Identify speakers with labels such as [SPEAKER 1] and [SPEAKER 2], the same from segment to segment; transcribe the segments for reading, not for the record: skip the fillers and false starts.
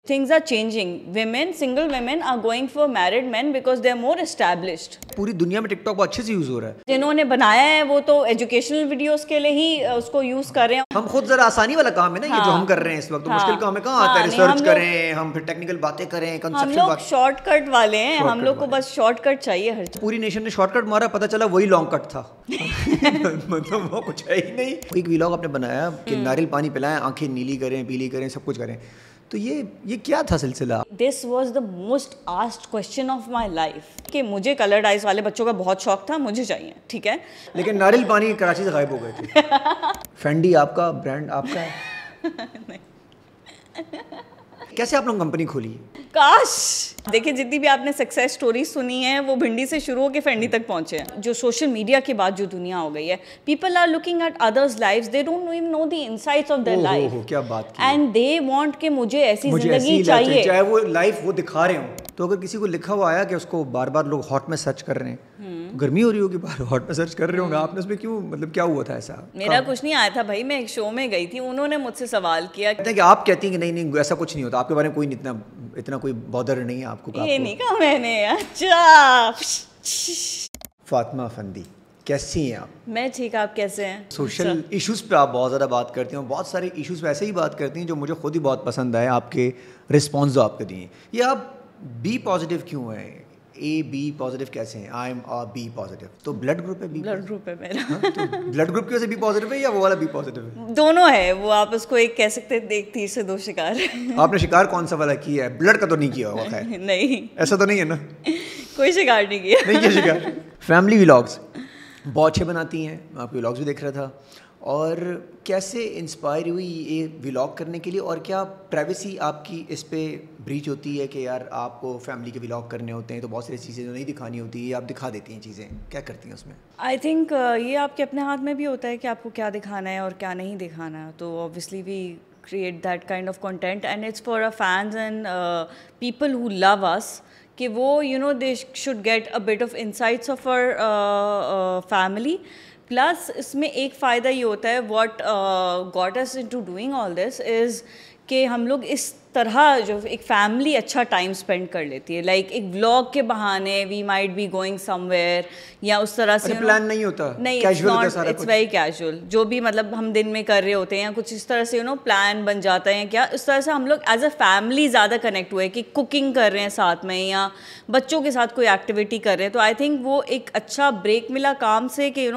[SPEAKER 1] things are changing. Single women are going for married men because they are more established.
[SPEAKER 2] پوری دنیا میں ٹک talk بہت اچھے سے یوز ہو رہا ہے.
[SPEAKER 1] جنہوں نے بنایا ہے وہ تو ایجوکیشنل ویڈیوز کے لیے ہی اس کو یوز کر رہے ہیں.
[SPEAKER 2] ہم خود ذرا آسانی والا کام ہے نا یہ جو ہم کر رہے ہیں اس وقت, مشکل کام ہے کہاں آتا ہے, ریسرچ کریں ہم, پھر ٹیکنیکل باتیں کریں,
[SPEAKER 1] ہم لوگ شارٹ کٹ والے ہیں, ہم لوگ کو بس شارٹ کٹ چاہیے ہر چیز.
[SPEAKER 2] پوری نیشن نے شارٹ کٹ مارا, پتہ چلا وہی لانگ کٹ تھا, مطلب وہ کچھ ہے ہی نہیں. ایک ویلاگ آپ نے بنایا کہ ناریل پانی پلائیں, آنکھیں نیلی کریں, پیلی کریں, سب کچھ کریں, تو یہ کیا تھا سلسلہ؟
[SPEAKER 1] This was the most asked question of my life کہ مجھے کلرڈ آئیز والے بچوں کا بہت شوق تھا, مجھے چاہیے, ٹھیک ہے,
[SPEAKER 2] لیکن ناریل پانی کراچی سے غائب ہو گئے تھے. فینڈی آپ کا برانڈ آپ کا ہے, کیسے آپ لوگ کمپنی کھولی؟
[SPEAKER 1] کاش دیکھیں جتنی بھی آپ نے سکسیس سٹوری سنی ہے وہ بھنڈی سے شروع ہو کے فینڈی تک پہنچے ہیں. جو سوشل میڈیا کے بعد جو دنیا ہو گئی ہے, people are looking at others lives, they don't even know the insights of their life,
[SPEAKER 2] کیا بات کی,
[SPEAKER 1] اینڈ دے وانٹ کہ مجھے ایسی زندگی چاہیے,
[SPEAKER 2] چاہے وہ لائف وہ دکھا رہے ہوں. تو اگر کسی کو لکھا ہوا آیا کہ اس کو بار بار لوگ ہاٹ میں سرچ کر رہے ہیں, گرمی ہو رہی ہوگی باہر, ہاٹ میں سرچ کر رہے ہوں گے, آپ نے اس میں کیوں, مطلب کیا ہوا تھا ایسا؟
[SPEAKER 1] میرا کچھ نہیں آیا تھا بھائی, میں ایک شو میں گئی تھی, انہوں نے مجھ سے سوال کیا
[SPEAKER 2] کہ آپ کہتی ہیں کہ نہیں ایسا کچھ نہیں ہوتا آپ کے بارے میں, کوئی اتنا کوئی بودر نہیں ہے آپ کو.
[SPEAKER 1] یہ نہیں کہا میں نے. اچھا
[SPEAKER 2] فاطمہ افندی کیسی ہیں آپ؟
[SPEAKER 1] میں ٹھیک, آپ کیسے ہیں؟
[SPEAKER 2] سوشل ایشوز پہ آپ بہت زیادہ بات کرتی ہیں, بہت سارے ایشوز پہ ایسے ہی بات کرتی ہیں جو مجھے خود ہی بہت پسند آئے, آپ کے رسپانس جو آپ کے دیے. یہ آپ بی پازیٹیو کیوں ہیں؟ اے بی پازیٹیو کیسے ہیں؟ آئی ایم بی پازیٹیو, تو بلڈ گروپ ہے بی,
[SPEAKER 1] بلڈ گروپ ہے میرا.
[SPEAKER 2] تو بلڈ گروپ کی وجہ سے بی پازیٹیو ہے یا وہ والا بی پازیٹیو ہے؟
[SPEAKER 1] دونوں ہے وہ, آپ اس کو ایک کہہ سکتے ہیں, ایک تیر سے دو شکار.
[SPEAKER 2] آپ نے شکار کون سا والا کیا ہے؟ بلڈ کا تو نہیں کیا ہوگا؟ خیر
[SPEAKER 1] نہیں,
[SPEAKER 2] ایسا تو نہیں ہے نا,
[SPEAKER 1] کوئی شکار نہیں کیا.
[SPEAKER 2] نہیں کیا شکار. فیملی ولاگس بہت اچھے بناتی ہیں, آپ کے ولاگس بھی دیکھ رہا تھا, اور کیسے انسپائر ہوئی یہ ولاگ کرنے کے لیے, اور کیا پرائیویسی آپ کی اس پہ بریچ ہوتی ہے کہ یار آپ کو فیملی کے ولاگ کرنے ہوتے ہیں تو بہت ساری چیزیں جو نہیں دکھانی ہوتی یہ آپ دکھا دیتی ہیں چیزیں, کیا کرتی ہیں اس میں؟
[SPEAKER 1] آئی تھنک یہ آپ کے اپنے ہاتھ میں بھی ہوتا ہے کہ آپ کو کیا دکھانا ہے اور کیا نہیں دکھانا ہے. تو obviously we create that kind of content and it's for our fans and people who love us کہ وہ they should get a bit of insights of our family. Plus اس میں ایک فائدہ یہ ہوتا ہے, what got us into doing all this is کہ ہم لوگ اس طرح جو ایک فیملی اچھا ٹائم اسپینڈ کر لیتی ہے, لائک ایک ولاگ کے بہانے we might be going somewhere یا اس طرح سے
[SPEAKER 2] پلان نہیں ہوتا,
[SPEAKER 1] نہیں, اٹس ویری کیجول, جو بھی مطلب ہم دن میں کر رہے ہوتے ہیں یا کچھ اس طرح سے پلان بن جاتا ہے کیا, اس طرح سے ہم لوگ ایز اے فیملی زیادہ کنیکٹ ہوئے کہ کوکنگ کر رہے ہیں ساتھ میں یا بچوں کے ساتھ کوئی ایکٹیویٹی کر رہے ہیں. تو آئی تھنک وہ ایک اچھا بریک ملا کام سے کہ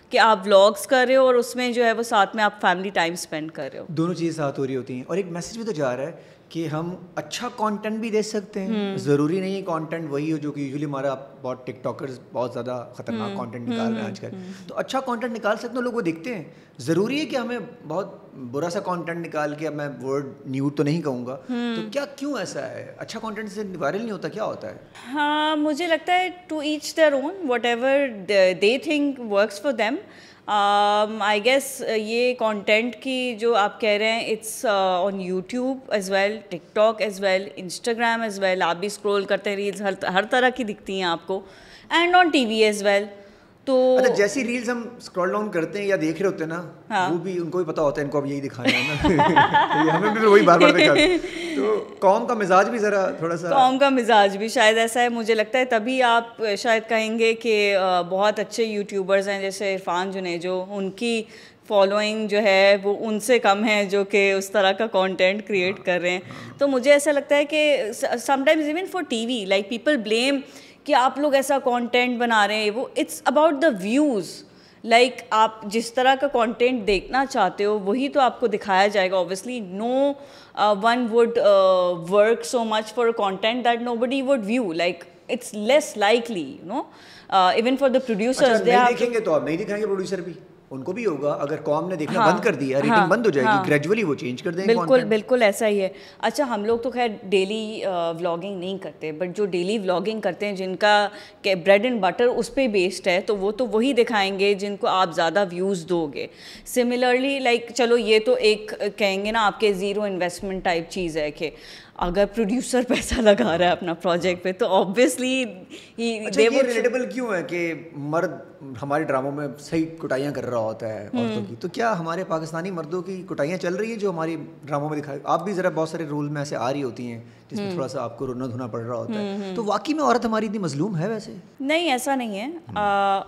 [SPEAKER 1] کہ آپ ولاگس کر رہے ہو اور اس میں جو ہے وہ ساتھ میں آپ فیملی ٹائم اسپینڈ کر رہے ہو,
[SPEAKER 2] دونوں چیزیں ساتھ ہو رہی ہوتی ہیں. اور ایک میسج بھی تو جا رہا ہے کہ ہم اچھا کانٹینٹ بھی دے سکتے ہیں, ضروری نہیں ہے کانٹینٹ وہی ہو جو کہ یوزلی ہمارا بہت ٹک ٹاکرز بہت زیادہ خطرناک کانٹینٹ نکال رہے ہیں آج کل, تو اچھا کانٹینٹ نکال سکتے ہیں, لوگ وہ دیکھتے ہیں. ضروری ہے کہ ہمیں بہت برا سا کانٹینٹ نکال کے, اب میں ورڈ نیوڈ تو نہیں کہوں گا, تو کیا کیوں ایسا ہے؟ اچھا کانٹینٹ سے وائرل نہیں ہوتا, کیا ہوتا ہے؟
[SPEAKER 1] ہاں مجھے لگتا ہے to each their own, whatever they think works for them. I guess یہ کانٹینٹ کی جو آپ کہہ رہے ہیں it's on YouTube as well, TikTok as well, Instagram as well, آپ بھی اسکرول کرتے ہیں ریلز ہر طرح کی دکھتی ہیں آپ کو, and on TV as well. تو
[SPEAKER 2] جیسی ریلز ہم اسکرول ڈاؤن کرتے ہیں یا دیکھ رہے ہوتے ہیں نا, وہ بھی ان کو بھی پتا ہوتا ہے ان کو اب یہی دکھانا ہے نا, ہمیں بھی وہی بار بار دکھاتے ہیں. تو قوم کا مزاج بھی ذرا تھوڑا سا,
[SPEAKER 1] قوم کا مزاج بھی شاید ایسا ہے, مجھے لگتا ہے تبھی آپ شاید کہیں گے کہ بہت اچھے یوٹیوبرز ہیں جیسے عرفان جنیجو, ان کی فالوئنگ جو ہے وہ ان سے کم ہے جو کہ اس طرح کا کانٹینٹ کریٹ کر رہے ہیں. تو مجھے ایسا لگتا ہے کہ sometimes even for TV like people blame کہ آپ لوگ ایسا کانٹینٹ بنا رہے ہیں, وہ it's about the views. Like آپ جس طرح کا کانٹینٹ دیکھنا چاہتے ہو وہی تو آپ کو دکھایا جائے گا. Obviously no one would work so much for content that nobody would view, like it's less likely even for the producers.
[SPEAKER 2] نہیں دیکھیں گے تو آپ نہیں دکھائیں گے, پروڈیوسر بھی ان کو بھی ہوگا, اگر قوم نے دیکھنا بند کر دیا ریٹنگ بند ہو جائے گی, گریجولی وہ چینج کر دیں گے.
[SPEAKER 1] بالکل ایسا ہی ہے. اچھا ہم لوگ تو خیر ڈیلی ولاگنگ نہیں کرتے, بٹ جو ڈیلی ولاگنگ کرتے ہیں جن کا بریڈ اینڈ بٹر اس پہ بیسڈ ہے, تو وہ تو وہی دکھائیں گے جن کو آپ زیادہ ویوز دو گے. سملرلی لائک چلو یہ تو ایک کہیں گے نا آپ کے زیرو انویسٹمنٹ ٹائپ چیز ہے کہ اگر پروڈیوسر پیسہ لگا رہا ہے اپنا پروجیکٹ پہ تو آبویسلی
[SPEAKER 2] ریلیٹیبل کیوں ہے کہ مرد ہمارے ڈراموں میں صحیح کٹائیاں کر رہا ہوتا ہے عورتوں کی. تو کیا ہمارے پاکستانی مردوں کی کوتاہیاں چل رہی ہیں جو ہماری ڈراموں میں دکھائی؟ آپ بھی ذرا بہت سارے رول میں ایسے آ رہی ہوتی ہیں جس میں تھوڑا سا آپ کو رونا دھونا پڑ رہا ہوتا ہے, تو واقعی میں عورت ہماری اتنی مظلوم ہے ویسے؟
[SPEAKER 1] نہیں, ایسا نہیں ہے.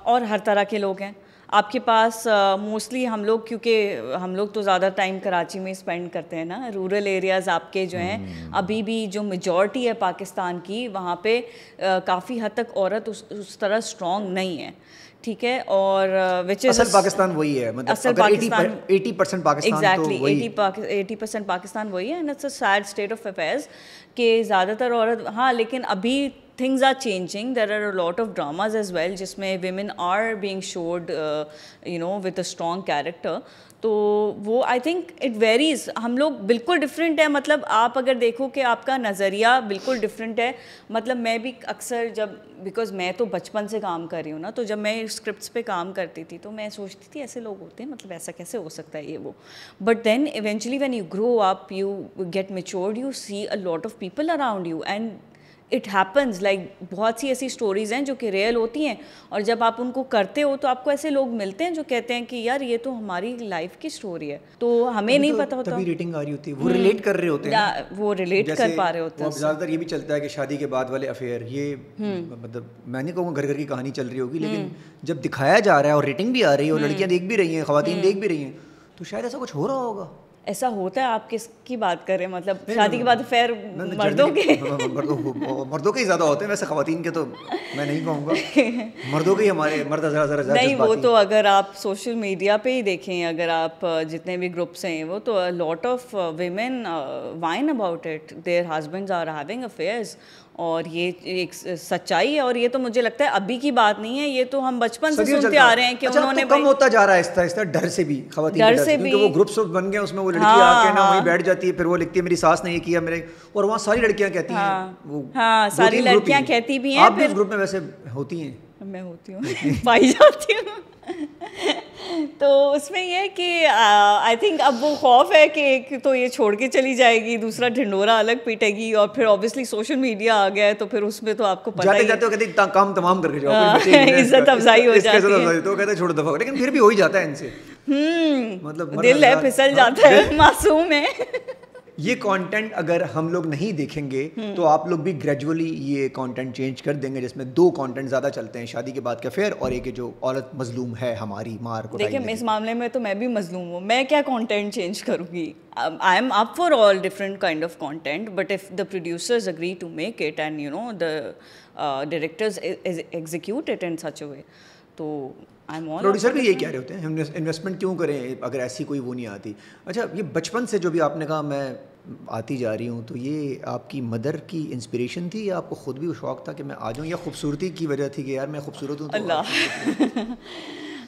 [SPEAKER 1] اور ہر طرح کے لوگ ہیں آپ کے پاس. موسٹلی ہم لوگ, کیونکہ ہم لوگ تو زیادہ ٹائم کراچی میں اسپینڈ کرتے ہیں نا, رورل ایریاز آپ کے جو ہیں ابھی بھی جو میجورٹی ہے پاکستان کی, وہاں پہ کافی حد تک عورت اس طرح اسٹرانگ نہیں ہے, ٹھیک ہے. اور
[SPEAKER 2] اصل پاکستان وہی ہے, مطلب
[SPEAKER 1] اصل پاکستان
[SPEAKER 2] 80% پاکستان تو وہی
[SPEAKER 1] 80% پاکستان وہی ہے. And it's a sad state of affairs کہ زیادہ تر عورت, ہاں لیکن ابھی things are changing. There are a lot of dramas as well جس میں women are being showed with a strong character. تو وہ آئی تھنک اٹ ویریز. ہم لوگ بالکل ڈفرینٹ ہے, مطلب آپ اگر دیکھو کہ آپ کا نظریہ بالکل ڈفرینٹ ہے. مطلب میں بھی اکثر جب, بیکاز میں تو بچپن سے کام کر رہی ہوں نا, تو جب میں اسکرپٹس پہ کام کرتی تھی تو میں سوچتی تھی ایسے لوگ ہوتے ہیں, مطلب ایسا کیسے ہو سکتا ہے یہ وہ. But then eventually when you grow up, you get matured, you see a lot of people around you, and it happens like بہت سی ایسی اسٹوریز ہیں جو کہ ریئل ہوتی ہیں, اور جب آپ ان کو کرتے ہو تو آپ کو ایسے لوگ ملتے ہیں جو کہتے ہیں کہ یار یہ تو ہماری لائف کی اسٹوری ہے. تو ہمیں نہیں پتہ ہوتا,
[SPEAKER 2] تبھی ریٹنگ آ رہی ہوتی ہے, وہ ریلیٹ کر رہے ہوتے ہیں,
[SPEAKER 1] وہ ریلیٹ کر پا رہے ہوتے ہیں.
[SPEAKER 2] زیادہ تر یہ بھی چلتا ہے کہ شادی کے بعد والے افیئر, یہ مطلب میں نہیں کہوں گا گھر گھر کی کہانی چل رہی ہوگی, لیکن جب دکھایا جا رہا ہے اور ریٹنگ بھی آ رہی ہے اور لڑکیاں دیکھ بھی رہی ہیں, خواتین دیکھ بھی رہی ہیں, تو شاید ایسا کچھ ہو رہا ہوگا.
[SPEAKER 1] ایسا ہوتا ہے. آپ کس کی بات کر رہے ہیں؟ مطلب شادی کے بعد افیئر مردوں کے
[SPEAKER 2] مردوں کے ہی زیادہ ہوتے ہیں ویسے, خواتین کے تو میں نہیں کہوں گا, مردوں کے ہی ہمارے مرد ذرا
[SPEAKER 1] نہیں. وہ تو اگر آپ سوشل میڈیا پہ ہی دیکھیں, اگر آپ جتنے بھی گروپس ہیں وہ تو lot of women whine about it, their husbands are having affairs, اور یہ ایک سچائی ہے. اور یہ تو مجھے لگتا ہے ابھی کی بات نہیں ہے, یہ تو ہم بچپن سے سنتے آ رہے ہیں کہ انہوں نے
[SPEAKER 2] کم ہوتا جا رہا ہے آہستہ آہستہ, ڈر سے بھی, خواتین
[SPEAKER 1] ڈر سے بھی,
[SPEAKER 2] کیونکہ وہ گروپس بن گئے, اس میں وہ لڑکی آ کے نا وہیں بیٹھ جاتی ہے, پھر وہ لکھتی ہے میری ساس نے یہ کیا میرے, اور وہاں ساری لڑکیاں کہتی ہیں,
[SPEAKER 1] ہاں ساری لڑکیاں کہتی بھی ہیں.
[SPEAKER 2] آپ بھی اس گروپ میں ویسے ہوتی ہیں؟
[SPEAKER 1] میں ہوتی ہوں, پائی جاتی ہوں. تو اس میں یہ ہے کہ آئی تھنک اب وہ خوف ہے کہ ایک تو یہ چھوڑ کے چلی جائے گی, دوسرا ڈھنڈورا الگ پیٹے گی, اور پھر اوبیسلی سوشل میڈیا آ گیا ہے تو پھر اس میں تو آپ کو پتہ
[SPEAKER 2] جاتے جاتے کہتے ہیں کام تمام کر کے جاؤ,
[SPEAKER 1] عزت افزائی ہو جاتی ہے,
[SPEAKER 2] تو کہتے ہیں چھوڑ دفعہ, لیکن پھر بھی ہو ہی جاتا ہے ان سے,
[SPEAKER 1] مطلب دل ہے پھسل جاتا ہے, معصوم ہے.
[SPEAKER 2] یہ کانٹینٹ اگر ہم لوگ نہیں دیکھیں گے تو آپ لوگ بھی گریجولی یہ کانٹینٹ چینج کر دیں گے, جس میں 2 کانٹینٹ زیادہ چلتے ہیں, شادی کے بعد کا افیئر اور ایک جو عورت مظلوم ہے ہماری مار کو.
[SPEAKER 1] دیکھیں اس معاملے میں تو میں بھی مظلوم ہوں, میں کیا کانٹینٹ چینج کروں گی. I am up for all different kind of content, but if the producers agree to make it and the directors execute it in such a way, تو
[SPEAKER 2] پروڈیوسر بھی یہ کہہ رہے ہوتے ہیں انویسٹمنٹ کیوں کریں اگر ایسی کوئی وہ نہیں آتی. اچھا, یہ بچپن سے جو بھی آپ نے کہا میں آتی جا رہی ہوں, تو یہ آپ کی مدر کی انسپریشن تھی یا آپ کو خود بھی وہ شوق تھا کہ میں آ جاؤں, یا خوبصورتی کی وجہ تھی کہ یار میں خوبصورت ہوں؟
[SPEAKER 1] اللہ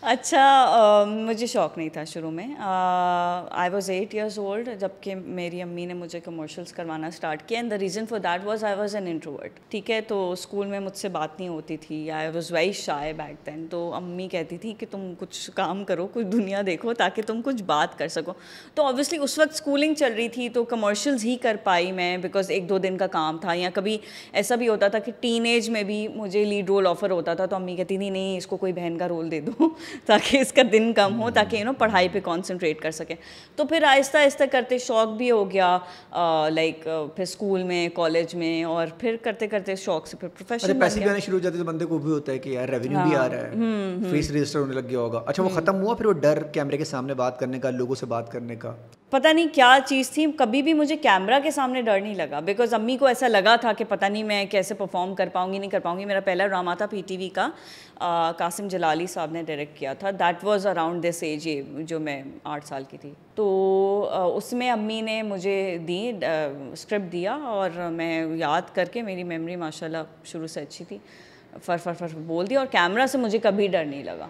[SPEAKER 1] اچھا, مجھے شوق نہیں تھا شروع میں. آئی واز 8 years old جب کہ میری امی نے مجھے کمرشلس کروانا اسٹارٹ کیا, and the reason for that was I was an introvert, ٹھیک ہے. تو اسکول میں مجھ سے بات نہیں ہوتی تھی, I was very shy back then. تو امی کہتی تھی کہ تم کچھ کام کرو, کچھ دنیا دیکھو تاکہ تم کچھ بات کر سکو. تو اوبیسلی اس وقت اسکولنگ چل رہی تھی تو کمرشلز ہی کر پائی میں, بیکاز 1-2 دن کا کام تھا. یا کبھی ایسا بھی ہوتا تھا کہ ٹین ایج میں بھی مجھے لیڈ رول آفر ہوتا تھا, تو امی کہتی تھی نہیں اس کو کوئی بہن کا رول دے دو تاکہ اس کا دن کم ہو, تاکہ پڑھائی پہ کانسنٹریٹ کر سکیں. تو پھر آہستہ آہستہ کرتے شوق بھی ہو گیا, لائک پھر اسکول میں, کالج میں, اور پھر کرتے کرتے شوق سے پھر پروفیشن.
[SPEAKER 2] پیسے بھی آنے شروع ہو جاتے تو بندے کو بھی ہوتا ہے کہ یار ریونیو بھی آ رہا ہے, فیس رجسٹر ہونے لگ گیا ہوگا. اچھا, وہ ختم ہوا پھر وہ ڈر کیمرے کے سامنے بات کرنے کا, لوگوں سے بات کرنے کا؟
[SPEAKER 1] پتہ نہیں کیا چیز تھی, کبھی بھی مجھے کیمرہ کے سامنے ڈر نہیں لگا, بیکاز امی کو ایسا لگا تھا کہ پتہ نہیں میں کیسے پرفارم کر پاؤں گی نہیں کر پاؤں گی. میرا پہلا ڈرامہ تھا پی ٹی وی کا, قاسم جلالی صاحب نے ڈائریکٹ کیا تھا, that was around this age, جو میں 8 سال کی تھی. تو اس میں امی نے مجھے دی اسکرپٹ دیا, اور میں یاد کر کے, میری میموری ماشاء اللہ شروع سے اچھی تھی, فر بول دیا, اور کیمرہ سے مجھے کبھی ڈر نہیں لگا.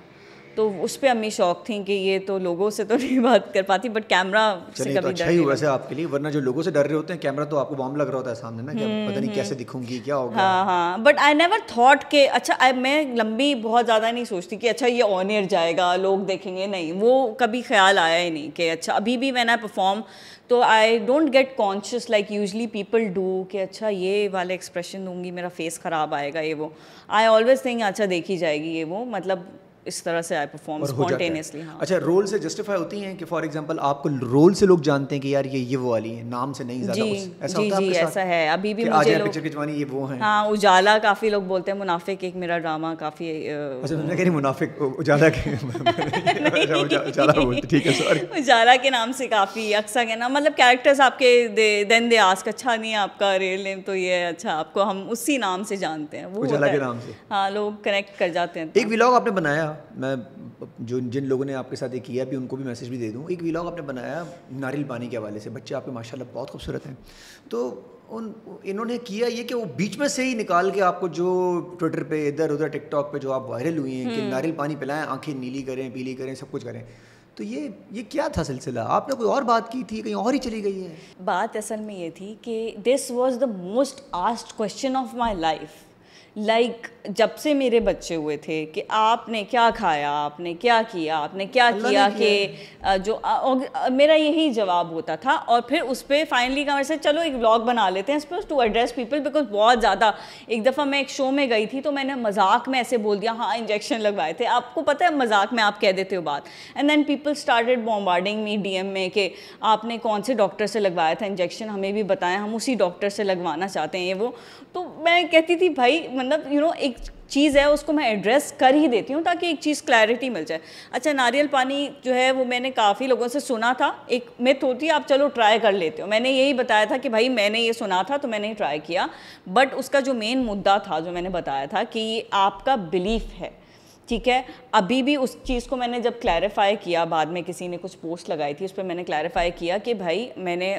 [SPEAKER 1] تو اس پہ امی شوق تھیں کہ یہ تو لوگوں سے تو نہیں بات کر پاتی, بٹ کیمرہ سے کبھی ڈر نہیں.
[SPEAKER 2] اچھا ہی ہوا ویسے آپ کے لیے, ورنہ جو لوگوں سے ڈر رہے ہوتے ہیں کیمرہ تو آپ کو بام لگ رہا ہوتا ہے سامنے نا, کہ پتہ نہیں کیسے دکھوں گی, کیا ہوگا.
[SPEAKER 1] ہاں, بٹ آئی نیور تھاٹ کہ اچھا, میں لمبی بہت زیادہ نہیں سوچتی کہ اچھا یہ آن ایئر جائے گا, لوگ دیکھیں گے, نہیں, وہ کبھی خیال آیا ہی نہیں کہ اچھا. ابھی بھی وین آئی پرفارم تو I don't get conscious like usually people do کہ اچھا یہ والے ایکسپریشن دوں گی, میرا فیس خراب آئے گا, یہ وہ. آئی آلویز تھنک اچھا دیکھی جائے گی یہ وہ, مطلب اس طرح سے آئی پرفارم اسپونٹینیسلی. ہاں
[SPEAKER 2] اچھا رول سے جسٹیفائی ہوتی ہیں کہ فار ایگزامپل آپ کو رول سے لوگ جانتے ہیں کہ یار یہ وہ والی ہیں, نام سے نہیں زیادہ, ایسا ہوتا ہے
[SPEAKER 1] جی ایسا ہے. ابھی بھی مجھے لوگ
[SPEAKER 2] پکچر کھنچوانی یہ وہ ہیں.
[SPEAKER 1] ہاں اجالا کافی لوگ بولتے ہیں, منافق ایک میرا ڈرامہ کافی.
[SPEAKER 2] اچھا میں کہہ رہی منافق اجالا کے اجالا بولتے, ٹھیک ہے سوری.
[SPEAKER 1] اجالا کے نام سے کافی اکثر کے نام, مطلب کیریکٹرز آپ کے دین دے آسک اچھا نہیں ہے آپ کا ریئل نیم تو یہ اچھا آپ کو ہم اسی نام سے جانتے ہیں, وہ
[SPEAKER 2] اجالا کے نام سے.
[SPEAKER 1] ہاں لوگ کنیکٹ کر جاتے ہیں.
[SPEAKER 2] ایک ولاگ آپ نے بنایا, میں جن لوگوں نے آپ کے ساتھ یہ کیا بھی ان کو بھی میسج بھی دے دوں, ایک ولاگ آپ نے بنایا ناریل پانی کے حوالے سے. بچے آپ کے ماشاء اللہ بہت خوبصورت ہیں, تو انہوں نے کیا یہ کہ وہ بیچ میں سے ہی نکال کے آپ کو جو ٹویٹر پہ ادھر ادھر ٹک ٹاک پہ جو آپ وائرل ہوئی ہیں کہ ناریل پانی پلائیں, آنکھیں نیلی کریں پیلی کریں سب کچھ کریں, تو یہ کیا تھا سلسلہ؟ آپ نے کوئی اور بات کی تھی, کہیں اور ہی چلی گئی ہے؟
[SPEAKER 1] بات اصل میں یہ تھی کہ this was the most asked question of my life. Like جب سے میرے بچے ہوئے تھے کہ آپ نے کیا کھایا, آپ نے کیا کیا, آپ نے کیا کیا, کہ جو میرا یہی جواب ہوتا تھا. اور پھر اس پہ فائنلی کہا سے چلو ایک ولاگ بنا لیتے ہیں اس پہ ٹو ایڈریس پیپل, بیکاز بہت زیادہ. ایک دفعہ میں ایک شو میں گئی تھی تو میں نے مذاق میں ایسے بول دیا ہاں انجیکشن لگوائے تھے. آپ کو پتہ ہے مذاق میں آپ کہہ دیتے ہو بات, and then people started bombarding me D M میں کہ آپ نے کون سے ڈاکٹر سے لگوایا تھا انجیکشن, ہمیں بھی بتائیں, ہم اسی ڈاکٹر سے لگوانا چاہتے ہیں یہ وہ. تو میں کہتی تھی بھائی مطلب ایک چیز ہے اس کو میں ایڈریس کر ہی دیتی ہوں تاکہ ایک چیز کلیئرٹی مل جائے. اچھا ناریل پانی جو ہے وہ میں نے کافی لوگوں سے سنا تھا, ایک میتھ ہوتی ہے آپ چلو ٹرائی کر لیتے ہو. میں نے یہی بتایا تھا کہ بھائی میں نے یہ سنا تھا تو میں نے ٹرائی کیا, بٹ اس کا جو مین مدعا تھا جو میں نے بتایا تھا کہ یہ آپ کا بلیف ہے, ٹھیک ہے. ابھی بھی اس چیز کو میں نے جب کلیریفائی کیا, بعد میں کسی نے کچھ پوسٹ لگائی تھی اس پہ میں نے کلیریفائی کیا کہ بھائی میں نے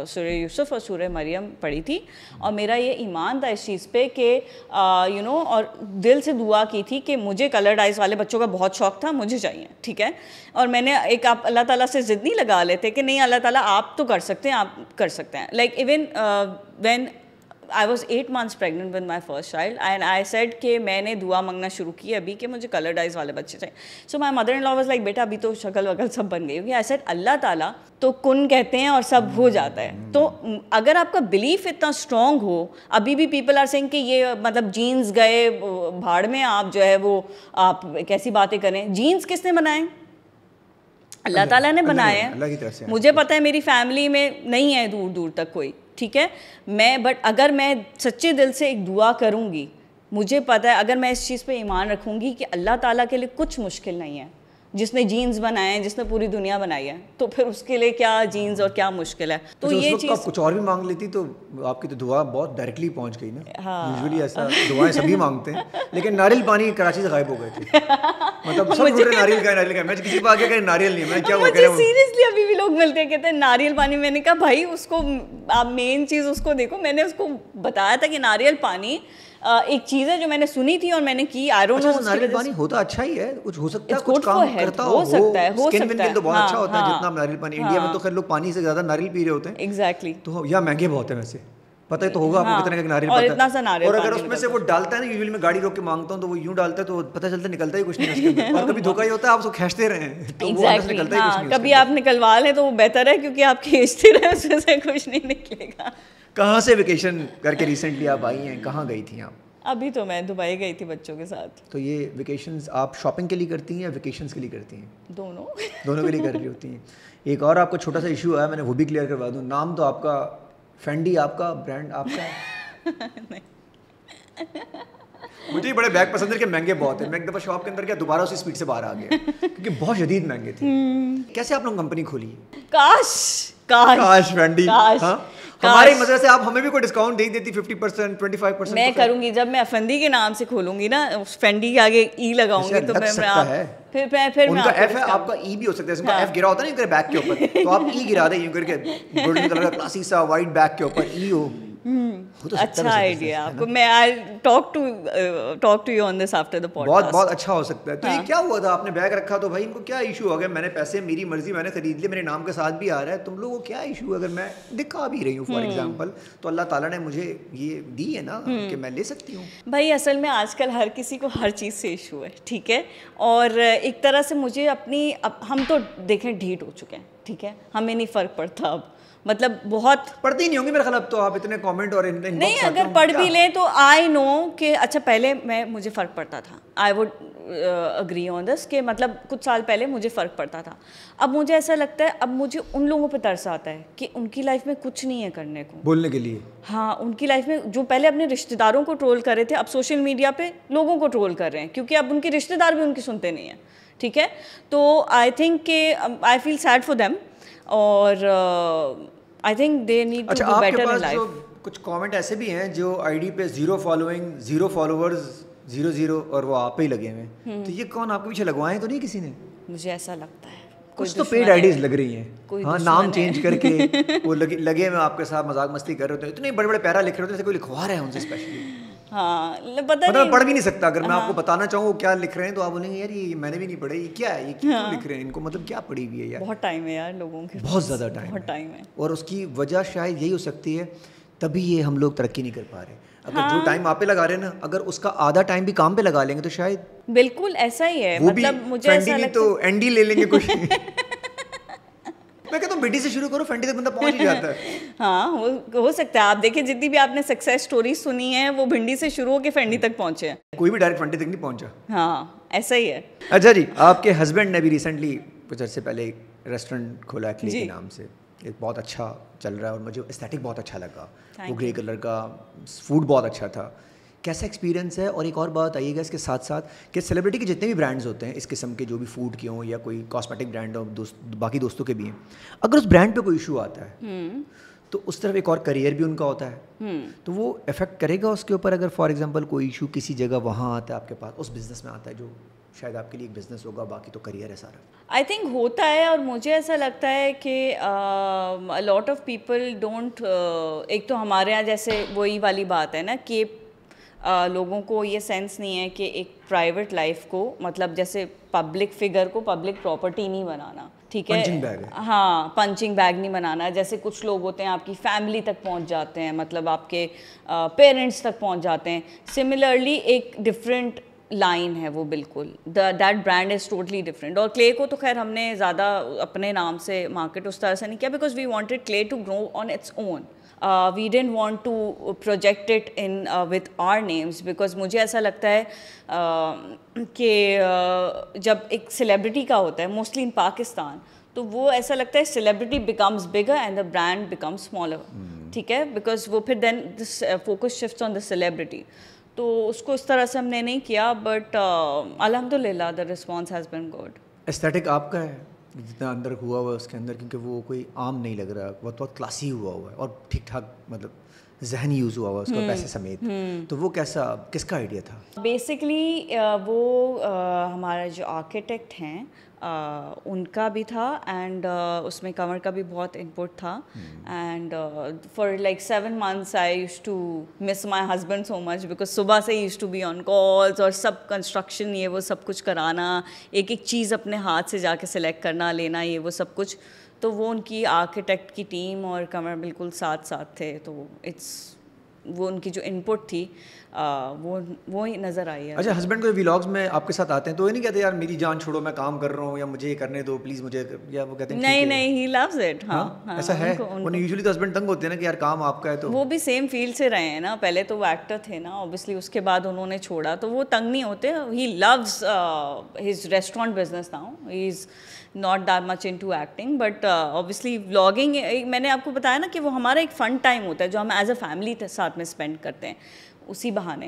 [SPEAKER 1] سورہ یوسف اور سورہ مریم پڑھی تھی اور میرا یہ ایمان تھا اس چیز پہ کہ اور دل سے دعا کی تھی کہ مجھے کلرڈ آئیز والے بچوں کا بہت شوق تھا, مجھے چاہیے, ٹھیک ہے. اور میں نے ایک آپ اللہ تعالیٰ سے ضد نہیں لگا لیتے کہ نہیں اللہ تعالیٰ آپ تو کر سکتے ہیں, آپ کر سکتے ہیں. Like even when I was 8 months pregnant with my first child and I said کہ میں نے دعا مانگنا شروع کی ابھی کہ مجھے کلرڈ آئیز والے بچے چاہیے. So my mother-in-law was like بیٹا ابھی تو شکل وکل سب بن گئی ہوگی. I said اللہ تعالیٰ تو کن کہتے ہیں اور سب ہو جاتا ہے. تو اگر آپ کا بلیف اتنا اسٹرانگ ہو, ابھی بھی پیپل آر سینگ کہ یہ مطلب جینز گئے بھاڑ میں, آپ جو ہے وہ آپ کیسی باتیں کریں. جینز کس نے بنائے؟ اللہ تعالیٰ نے بنائے ہیں. مجھے پتہ ہے میری فیملی میں نہیں ہے دور دور تک کوئی, ٹھیک ہے. بٹ اگر میں سچے دل سے ایک دعا کروں گی, مجھے پتہ ہے اگر میں اس چیز پہ ایمان رکھوں گی کہ اللہ تعالیٰ کے لیے کچھ مشکل نہیں ہے. جس نے جینز بنائے ہیں, جس نے پوری دنیا بنائی ہے, تو پھر اس کے لیے کیا جینز اور کیا مشکل ہے. تو یہ چیز
[SPEAKER 2] آپ کچھ اور بھی مانگ لیتی تو آپ کی تو دعا بہت ڈائریکٹلی پہنچ گئی نا. یوزلی ایسا دعائیں سبھی مانگتے ہیں, لیکن ناریل پانی کراچی سے غائب ہو گئے تھے. مطلب سب بول رہے ناریل کا ناریل کا, میں کسی کو آگے کہ ناریل نہیں, میں کیا وہ کہہ رہا ہوں.
[SPEAKER 1] سیریسلی ابھی بھی لوگ ملتے ہیں کہتے ہیں ناریل پانی. میں نے کہا بھائی اس کو آپ مین چیز اس کو دیکھو. میں نے اس کو بتایا تھا کہ ناریل پانی ایک چیز ہے جو میں نے سنی تھی اور میں نے کی. آئی ڈونٹ نو
[SPEAKER 2] ناریل پانی ہوتا اچھا ہی ہے, کچھ ہو سکتا ہے,
[SPEAKER 1] کچھ کام کرتا ہو سکتا ہے, ہو سکتا ہے,
[SPEAKER 2] تو بہت اچھا ہوتا ہے جتنا ناریل پانی. انڈیا میں تو خیر لوگ پانی سے زیادہ ناریل پی رہے ہوتے ہیں.
[SPEAKER 1] ایگزیکٹلی.
[SPEAKER 2] تو یا مہنگے بہت ہیں ویسے, پتہ ہی تو ہوگا آپ کو کتنے کا ناریل پتا ہے. اور اگر اس میں سے وہ ڈالتا ہے نا, یوزلی میں گاڑی روک کے مانگتا ہوں تو وہ یوں ڈالتا ہے تو پتہ چلتا نکلتا ہی کچھ نہیں اس کے اندر. اور کبھی دھوکا ہی ہوتا ہے آپ اس کو کھینچتے رہے تو وہ نکلتا ہی کچھ نہیں.
[SPEAKER 1] کبھی آپ نکلوا لیں تو وہ بہتر ہے کیونکہ آپ کھینچتے رہے اس میں سے کچھ نہیں نکلے گا.
[SPEAKER 2] کہاں سے ویکیشن کر کے ریسنٹلی آپ آئی ہیں, کہاں گئی تھیں آپ؟
[SPEAKER 1] ابھی تو میں دبئی گئی تھی بچوں کے ساتھ.
[SPEAKER 2] تو یہ ویکیشنز آپ شاپنگ کے لیے کرتی ہیں یا ویکیشنز کے لیے کرتی ہیں؟
[SPEAKER 1] دونوں
[SPEAKER 2] کے لیے کر رہی ہوتی ہیں. ایک اور آپ کا چھوٹا سا ایشو ہے, میں نے وہ بھی کلیئر کروا دوں. نام تو آپ کا فینڈی, آپ کا برانڈ آپ کا مجھے بڑے بیگ پسند ہے کہ مہنگے بہت ہیں. میں ایک دفعہ شاپ کے اندر گیا, دوبارہ اسی اسپیڈ سے باہر آ گیا کیونکہ بہت شدید مہنگے تھے. کیسے آپ لوگ کمپنی کھولی؟
[SPEAKER 1] کاش
[SPEAKER 2] فینڈی. ہمارے مدرسے سے آپ ہمیں بھی کوئی ڈسکاؤنٹ دے دیتی 50% 25%.
[SPEAKER 1] میں کروں گی جب میں افندی کے نام سے کھولوں گی نا, فینڈی کے آگے ای لگاؤں گی تو پھر
[SPEAKER 2] ان کا ایف ہے, آپ کا ای بھی ہو سکتا ہے. اس کا ایف گرا ہوتا ہے نا بیک کے اوپر, تو آپ ای گرا دیں یوں کر کے, گولڈن کلر کا کلاسک سا وائٹ بیک کے اوپر ای ہو.
[SPEAKER 1] اچھا آئیڈیا آپ کو. میں I talk to you on this after the podcast.
[SPEAKER 2] بہت اچھا ہو سکتا ہے. تو یہ کیا ہوا تھا, آپ نے بیگ رکھا تو بھائی ان کو کیا ایشو ہو گیا؟ میں نے پیسے میری مرضی میں نے خرید لی, میرے نام کے ساتھ بھی آ رہا ہے, تم لوگوں کو کیا ایشو ہے؟ اگر میں دکھا بھی رہی ہوں فار ایگزامپل, تو اللہ تعالیٰ نے مجھے یہ دی ہے نا کہ میں لے سکتی ہوں.
[SPEAKER 1] بھائی اصل میں آج کل ہر کسی کو ہر چیز سے ایشو ہے, ٹھیک ہے. اور ایک طرح سے مجھے اپنی ہم تو دیکھیں ڈھیٹ ہو چکے ہیں, ٹھیک ہے, ہمیں نہیں فرق پڑتا اب. مطلب بہت
[SPEAKER 2] پڑھتی نہیں ہوں گی میرا خیال اب تو آپ اتنے کامنٹ اور
[SPEAKER 1] نہیں, اگر پڑھ بھی لیں تو آئی نو کہ اچھا پہلے مجھے فرق پڑتا تھا, آئی ووڈ اگری آن دس کہ مطلب کچھ سال پہلے مجھے فرق پڑتا تھا. اب مجھے ایسا لگتا ہے اب مجھے ان لوگوں پہ ترس آتا ہے کہ ان کی لائف میں کچھ نہیں ہے کرنے کو,
[SPEAKER 2] بولنے کے لیے.
[SPEAKER 1] ہاں, ان کی لائف میں جو پہلے اپنے رشتہ داروں کو ٹرول کر رہے تھے اب سوشل میڈیا پہ لوگوں کو ٹرول کر رہے ہیں, کیونکہ اب ان کے رشتہ دار بھی ان کی سنتے نہیں ہیں. ٹھیک ہے, تو آئی تھنک کہ I feel sad for them, اور I think they need to do better in life.
[SPEAKER 2] کچھ کامنٹ ایسے بھی ہیں جو آئی ڈی پہ 0 فالوئنگ 0 فالوورز 0 اور وہ آپ پہ ہی لگے ہوئے ہیں, تو یہ کون آپ کے پیچھے لگوائے تو نہیں کسی نے؟
[SPEAKER 1] مجھے ایسا لگتا ہے
[SPEAKER 2] کچھ تو پیڈ آئیڈیز لگ رہی ہیں, ہاں, نام چینج کر کے وہ لگے ہوئے آپ کے ساتھ مذاق مستی کر رہے ہوتے ہیں, اتنے بڑے بڑے پیرا لکھ رہے ہوتے ہیں, کوئی لکھوا رہے ہیں ان سے اسپیشلی.
[SPEAKER 1] ہاں, پتہ
[SPEAKER 2] نہیں, پڑھ بھی نہیں سکتا. اگر میں آپ کو بتانا چاہوں کیا لکھ رہے ہیں تو آپ بولیں گے یار یہ میں نے بھی نہیں پڑھا, یہ کیا ہے, یہ کیوں لکھ رہے ہیں, ان کو مطلب کیا پڑھی ہوئی ہے یار.
[SPEAKER 1] بہت ٹائم ہے یار لوگوں کے,
[SPEAKER 2] بہت زیادہ ٹائم ہے, اور اس کی وجہ شاید یہی ہو سکتی ہے تبھی یہ ہم لوگ ترقی نہیں کر پا رہے. اگر جو ٹائم آپ پہ لگا رہے ہیں نا, اگر اس کا آدھا ٹائم بھی کام پہ لگا لیں گے تو شاید
[SPEAKER 1] بالکل ایسا ہی ہے. مطلب مجھے ایسا لگتا ہے
[SPEAKER 2] تو اینڈی لے لیں گے کچھ. میں کہتا ہوں بھنڈی سے شروع کرو, فینڈی تک بندہ پہنچ ہی جاتا ہے.
[SPEAKER 1] ہاں, ہو سکتا ہے. آپ دیکھیں جتنی بھی آپ نے سکسیس اسٹوری سنی ہے وہ بھنڈی سے شروع ہو کے فینڈی تک پہنچے ہیں,
[SPEAKER 2] کوئی بھی ڈائریکٹ فینڈی تک نہیں پہنچا.
[SPEAKER 1] ہاں, ایسا ہی ہے.
[SPEAKER 2] اچھا جی, آپ کے ہسبینڈ نے بھی ریسنٹلی کچھ عرصے پہلے ایک ریسٹورینٹ کھولا کلے کے نام سے, ایک بہت اچھا چل رہا ہے, اور مجھے اسٹیٹک بہت اچھا لگا, وہ گرے کلر کا, فوڈ بہت اچھا تھا. کیسا ایکسپیرینس ہے؟ اور ایک اور بات آئیے گا اس کے ساتھ ساتھ کہ سیلیبریٹی کے جتنے بھی برانڈز ہوتے ہیں اس قسم کے, جو بھی فوڈ کے ہوں یا کوئی کاسمیٹک برانڈ ہو, باقی دوستوں کے بھی ہیں, اگر اس برانڈ پہ کوئی ایشو آتا ہے تو اس طرف ایک اور کریئر بھی ان کا ہوتا ہے, تو وہ افیکٹ کرے گا اس کے اوپر. اگر فار ایگزامپل کوئی ایشو کسی جگہ وہاں آتا ہے آپ کے پاس, اس بزنس میں آتا ہے جو شاید آپ کے لیے ایک بزنس ہوگا, باقی تو کریئر ہے سارا.
[SPEAKER 1] آئی تھنک ہوتا ہے, اور مجھے ایسا لگتا ہے کہ لاٹ آف پیپل ڈونٹ, ایک تو ہمارے یہاں جیسے وہی والی بات ہے نا کہ لوگوں کو یہ سینس نہیں ہے کہ ایک پرائیویٹ لائف کو, مطلب جیسے پبلک فگر کو پبلک پراپرٹی نہیں بنانا. ٹھیک ہے, ہاں, پنچنگ بیگ نہیں بنانا. جیسے کچھ لوگ ہوتے ہیں آپ کی فیملی تک پہنچ جاتے ہیں, مطلب آپ کے پیرنٹس تک پہنچ جاتے ہیں. سملرلی ایک ڈفرینٹ لائن ہے وہ, بالکل that brand is totally different. اور کلے کو تو خیر ہم نے زیادہ اپنے نام سے مارکیٹ اس طرح سے نہیں کیا, because we wanted clay to grow on its own. We didn't want to project it in with our names, because مجھے ایسا لگتا ہے کہ جب ایک سیلیبریٹی کا ہوتا ہے موسٹلی ان پاکستان, تو وہ ایسا لگتا ہے celebrity becomes bigger and the brand becomes smaller. ٹھیک ہے, بیکاز وہ پھر دین فوکس شفٹس آن دا سیلیبریٹی. تو اس کو اس طرح سے ہم نے نہیں کیا, بٹ الحمد للہ the response has been good.
[SPEAKER 2] Static آپ کا ہے جتنا اندر ہوا ہوا ہے اس کے اندر, کیونکہ وہ کوئی عام نہیں لگ رہا, بہت کلاسی ہوا ہوا ہے اور ٹھیک ٹھاک, مطلب ذہن یوز ہوا ہوا اس کا پیسے سمیت. تو وہ کیسا, کس کا آئیڈیا تھا؟
[SPEAKER 1] بیسکلی وہ ہمارا جو آرکیٹیکٹ ہیں ان کا بھی تھا, اینڈ اس میں کمر کا بھی بہت انپٹ تھا. And for like 7 months I used to miss my husband so much, because صبح سے used to be on calls, اور سب کنسٹرکشن یہ وہ سب کچھ کرانا, ایک ایک چیز اپنے ہاتھ سے جا کے سلیکٹ کرنا, لینا, یہ وہ سب کچھ. تو وہ ان کی آرکیٹیکٹ کی ٹیم اور کمر بالکل ساتھ تھے, تو وہ ان کی جو انپٹ تھی وہ ہی نظر آئی ہے.
[SPEAKER 2] اچھا, ہسبینڈ کو ولاگز میں آپ کے ساتھ آتے ہیں تو یہ نہیں کہتے یار میری جان چھوڑو, میں کام کر رہا ہوں, یا مجھے یہ کرنے دو پلیز مجھے, یا وہ کہتے ہیں
[SPEAKER 1] نہیں, ہی لوز اٹ. ہاں,
[SPEAKER 2] ایسا ہے. یوزلی تو ہسبینڈ تنگ ہوتے ہیں نا کہ یار کام آپ کا ہے. تو
[SPEAKER 1] وہ بھی سیم فیلڈ سے رہے ہیں نا, پہلے تو وہ ایکٹر تھے نا اوبیسلی, اس کے بعد انہوں نے چھوڑا, تو وہ تنگ نہیں ہوتے. He lose his restaurant business now, he is not that much into acting, but obviously vlogging, میں نے آپ کو بتایا نا کہ وہ ہمارا ایک فن ٹائم ہوتا ہے جو ہم ایز اے فیملی ساتھ میں اسپینڈ کرتے ہیں اسی بہانے.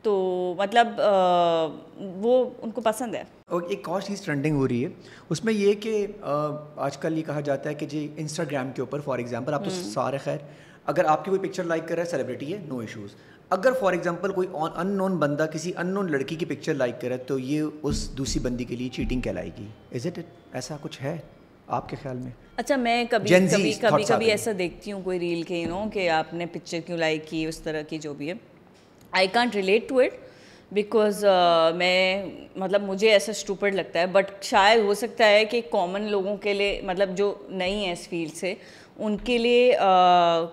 [SPEAKER 1] تو مطلب وہ ان کو پسند ہے.
[SPEAKER 2] اور ایک اور چیز ٹرینڈنگ ہو رہی ہے اس میں یہ کہ آج کل یہ کہا جاتا ہے کہ جی انسٹاگرام کے اوپر فار ایگزامپل آپ تو سارے خیر, اگر آپ کی کوئی پکچر لائک کر رہا ہے سیلیبریٹی ہے, نو ایشوز. اگر فار ایگزامپل کوئی ان نون بندہ کسی ان نون لڑکی کی پکچر لائک کرے تو یہ اس دوسری بندی کے لیے چیٹنگ کہلائے گی. از اٹ ایسا کچھ ہے آپ کے خیال میں؟
[SPEAKER 1] اچھا, میں کبھی ایسا دیکھتی ہوں کوئی ریل کے کہ آپ نے پکچر کیوں لائک کی, اس طرح کی جو بھی ہے. I can't relate to it because میں مطلب مجھے ایسا اسٹوپڈ لگتا ہے, بٹ شاید ہو سکتا ہے کہ کامن لوگوں کے لیے, مطلب جو نہیں ہے اس فیلڈ سے, ان کے لیے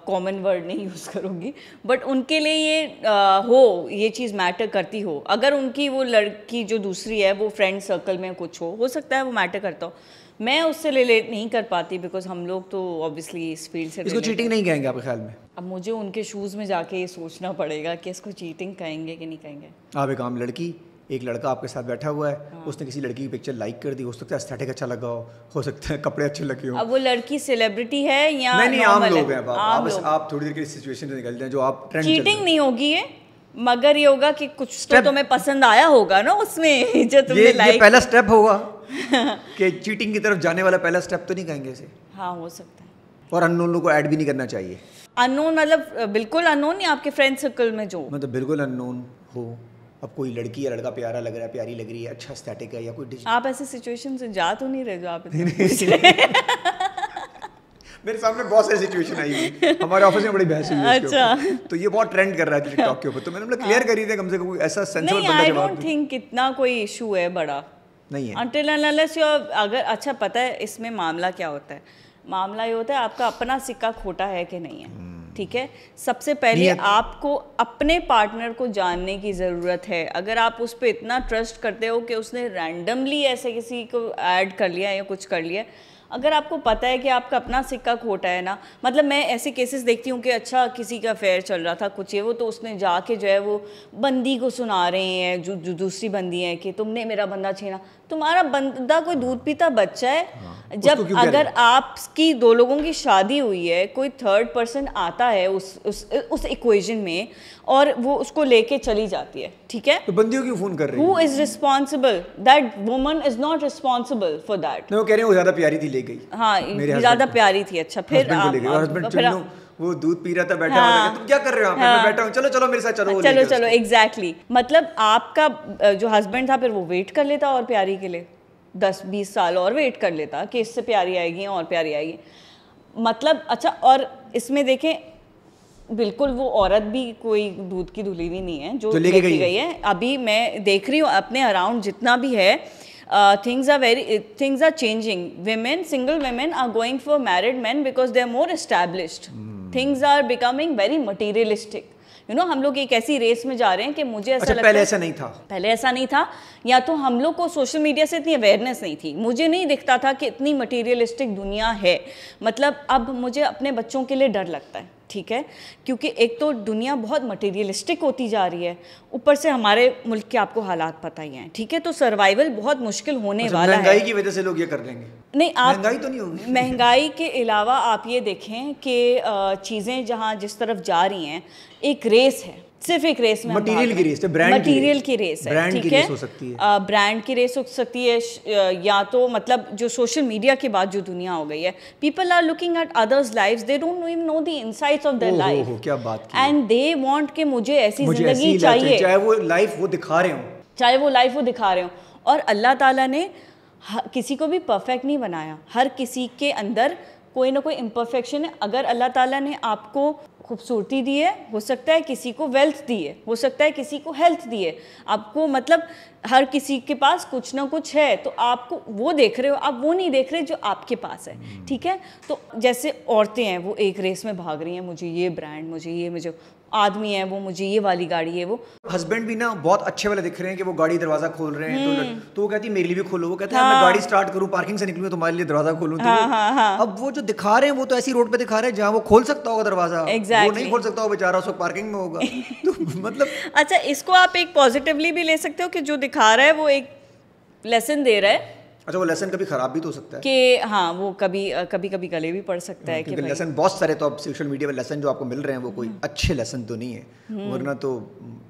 [SPEAKER 1] کامن ورڈ نہیں یوز کروں گی, بٹ ان کے لیے یہ چیز میٹر کرتی ہو. اگر ان کی وہ لڑکی جو دوسری ہے وہ فرینڈ سرکل میں کچھ ہو سکتا ہے وہ میٹر کرتا ہو, میں اس سے ریلیٹ نہیں کر پاتی بیکاز ہم لوگ تو اوبیسلی اس فیلڈ سے.
[SPEAKER 2] اس کو چیٹنگ نہیں کہیں گے آپ کے خیال میں؟
[SPEAKER 1] اب مجھے ان کے شوز میں جا کے یہ سوچنا پڑے گا کہ اس کو چیٹنگ کہیں گے کہ نہیں کہیں گے.
[SPEAKER 2] آپ ایک عام لڑکی, ایک لڑکا آپ کے ساتھ بیٹھا ہوا ہے, اس نے کسی لڑکی کی پکچر لائک کر دی, ہو سکتا ہے اسٹیٹک اچھا لگا ہو سکتا ہے کپڑے اچھے لگے ہوں.
[SPEAKER 1] اب وہ لڑکی سیلیبریٹی ہے یا
[SPEAKER 2] نہیں عام لوگ ہیں, آپ تھوڑی دیر کی سچویشن سے نکل جائیں جو آپ ٹرینڈ.
[SPEAKER 1] چیٹنگ نہیں ہوگی یہ, مگر یہ ہوگا کہ کچھ تو تمہیں پسند آیا ہوگا نا اس میں جو تم نے لائک.
[SPEAKER 2] یہ پہلا اسٹیپ ہوگا کہ چیٹنگ کی طرف جانے والا پہلا اسٹیپ تو نہیں کہیں گے اسے.
[SPEAKER 1] ہاں ہو سکتا ہے.
[SPEAKER 2] اور ان نون لوگوں کو ایڈ بھی نہیں کرنا چاہیے.
[SPEAKER 1] ان نون مطلب بالکل ان نون یا آپ کے فرینڈ سرکل میں جو
[SPEAKER 2] مطلب بالکل ان نون ہو. اب کوئی لڑکی یا لڑکا پیارا لگ رہا ہے, پیاری لگ رہی ہے, اچھا اسٹیٹک ہے یا کوئی. آپ
[SPEAKER 1] ایسی سچویشن سے جا تو نہیں رہے جو آپ
[SPEAKER 2] میرے سامنے بہت ساری سچویشن آئی ہوئی, ہمارے آفس میں بڑی بحث ہوئی. اچھا, تو یہ بہت ٹرینڈ کر رہا ہے ٹک ٹاک کے اوپر, تو میں نے کلیئر کری تھی کم سے کم ایسا سینسر بندہ.
[SPEAKER 1] آئی ڈونٹ تھنک اتنا کوئی ایشو ہے بڑا
[SPEAKER 2] نہیں ہے
[SPEAKER 1] انٹل انلیس یو. اگر اچھا پتہ ہے اس میں معاملہ کیا ہوتا ہے, معاملہ یہ ہوتا ہے آپ کا اپنا سکہ کھوٹا ہے کہ نہیں ہے. ٹھیک ہے, سب سے پہلے آپ کو اپنے پارٹنر کو جاننے کی ضرورت ہے. اگر آپ اس پہ اتنا ٹرسٹ کرتے ہو کہ اس نے رینڈملی ایسے کسی کو ایڈ کر لیا یا کچھ کر لیا, اگر آپ کو پتہ ہے کہ آپ کا اپنا سکہ کھوٹا ہے نا, مطلب میں ایسے کیسز دیکھتی ہوں کہ اچھا کسی کا افیئر چل رہا تھا کچھ یہ وہ, تو اس نے جا کے جو ہے وہ بندی کو سنا رہے ہیں جو دوسری بندی ہیں کہ تم نے میرا بندہ چھینا. تمہارا بندہ کوئی دودھ پیتا بچہ ہے. جب اگر آپ کی دو لوگوں کی شادی ہوئی ہے, کوئی تھرڈ پرسن آتا ہے اس ایکویژن میں اور وہ اس کو لے کے چلی جاتی ہے, ٹھیک ہے,
[SPEAKER 2] تو بندیوں کیوں فون کر رہی ہے؟
[SPEAKER 1] Who is responsible? That woman is not responsible for that.
[SPEAKER 2] وہ کہہ رہے ہیں وہ زیادہ پیاری تھی لے گئی.
[SPEAKER 1] ہاں زیادہ پیاری تھی. اچھا پھر
[SPEAKER 2] وہ دودھ پی رہا تھا, بیٹھا ہوا تھا, تم کیا کر رہے ہو؟ میں بیٹھا ہوں, چلو میرے ساتھ چلو.
[SPEAKER 1] ایگزیکٹلی, مطلب آپ کا جو ہسبینڈ تھا پھر وہ ویٹ کر لیتا اور پیاری کے لیے 10-20 سال اور ویٹ کر لیتا کہ اس سے پیاری آئے گی اور پیاری آئے گی. مطلب اچھا, اور اس میں دیکھیں بالکل وہ عورت بھی کوئی دودھ کی دھلی ہوئی نہیں ہے جو لے کے گئی ہے. ابھی میں دیکھ رہی ہوں اپنے اراؤنڈ جتنا بھی ہے, things are changing. Single women are going for married men because they are more established. Things are becoming very materialistic. ہم لوگ ایک ایسی ریس میں جا رہے ہیں کہ مجھے ایسا لگتا ہے پہلے ایسا نہیں تھا, یا تو ہم لوگ کو سوشل میڈیا سے اتنی اویئرنیس نہیں تھی. مجھے نہیں دکھتا تھا کہ اتنی مٹیریلسٹک دنیا ہے. مطلب اب مجھے اپنے بچوں کے لیے ڈر لگتا ہے, ٹھیک ہے, کیونکہ ایک تو دنیا بہت مٹیریلسٹک ہوتی جا رہی ہے, اوپر سے ہمارے ملک کے آپ کو حالات پتہ ہی ہیں, ٹھیک ہے, تو سروائیول بہت مشکل ہونے والا ہے.
[SPEAKER 2] مہنگائی کی وجہ سے لوگ یہ کر لیں گے.
[SPEAKER 1] نہیں, آپ
[SPEAKER 2] مہنگائی تو نہیں ہوگی.
[SPEAKER 1] مہنگائی کے علاوہ آپ یہ دیکھیں کہ چیزیں جہاں جس طرف جا رہی ہیں, ایک ریس ہے, صرف ایک ریس میں
[SPEAKER 2] مٹیریل کی ریس ہے,
[SPEAKER 1] مٹیریل کی ریس ہے, ٹھیک ہے,
[SPEAKER 2] ہو سکتی
[SPEAKER 1] ہے برانڈ کی ریس ہو سکتی ہے, یا تو مطلب جو سوشل میڈیا کے بعد جو دنیا ہو گئی ہے, people are looking at others lives, they don't even know the insights of their life,
[SPEAKER 2] کیا بات کی,
[SPEAKER 1] اینڈ دے وانٹ کہ مجھے ایسی زندگی چاہیے,
[SPEAKER 2] چاہے وہ لائف وہ دکھا رہے ہوں.
[SPEAKER 1] اور اللہ تعالیٰ نے کسی کو بھی پرفیکٹ نہیں بنایا, ہر کسی کے اندر کوئی نہ کوئی امپرفیکشن ہے. اگر اللہ تعالیٰ نے آپ کو خوبصورتی دی ہے, ہو سکتا ہے کسی کو ویلتھ دی ہے, ہو سکتا ہے کسی کو ہیلتھ دی ہے, آپ کو مطلب ہر کسی کے پاس کچھ نہ کچھ ہے, تو آپ کو وہ دیکھ رہے ہو, آپ وہ نہیں دیکھ رہے جو آپ کے پاس ہے, ٹھیک ہے. تو جیسے عورتیں ہیں وہ ایک ریس میں بھاگ رہی ہیں, مجھے یہ برانڈ, مجھے آدمی ہے وہ مجھے یہ والی گاڑی ہے, وہ
[SPEAKER 2] ہسبینڈ بھی نا بہت اچھے والے دکھ رہے ہیں کہ وہ گاڑی دروازہ کھول رہے ہیں, تو وہ کہتی ہے میرے لیے بھی کھولو, وہ کہتے ہیں میں گاڑی سٹارٹ کروں, پارکنگ سے نکلوں, تمہارے لیے دروازہ کھولوں. اب وہ جو دکھا رہے ہیں وہ تو ایسی روڈ پہ دکھا رہے ہیں جہاں وہ کھول سکتا ہوگا دروازہ, وہ نہیں کھول سکتا ہوگا بیچارہ, اس کو پارکنگ میں ہوگا. مطلب
[SPEAKER 1] اچھا, اس کو آپ ایک پازیٹیولی بھی لے سکتے ہو کہ جو دکھا رہا ہے وہ ایک لیسن دے رہا ہے.
[SPEAKER 2] اچھا, وہ لیسن کبھی خراب بھی تو ہو سکتا ہے
[SPEAKER 1] کہ ہاں وہ کبھی گلے بھی پڑ سکتا ہے,
[SPEAKER 2] کیونکہ لیسن بہت سارے تو اب سوشل میڈیا پہ لیسن جو آپ کو مل رہے ہیں وہ کوئی اچھے لیسن تو نہیں ہے, ورنہ تو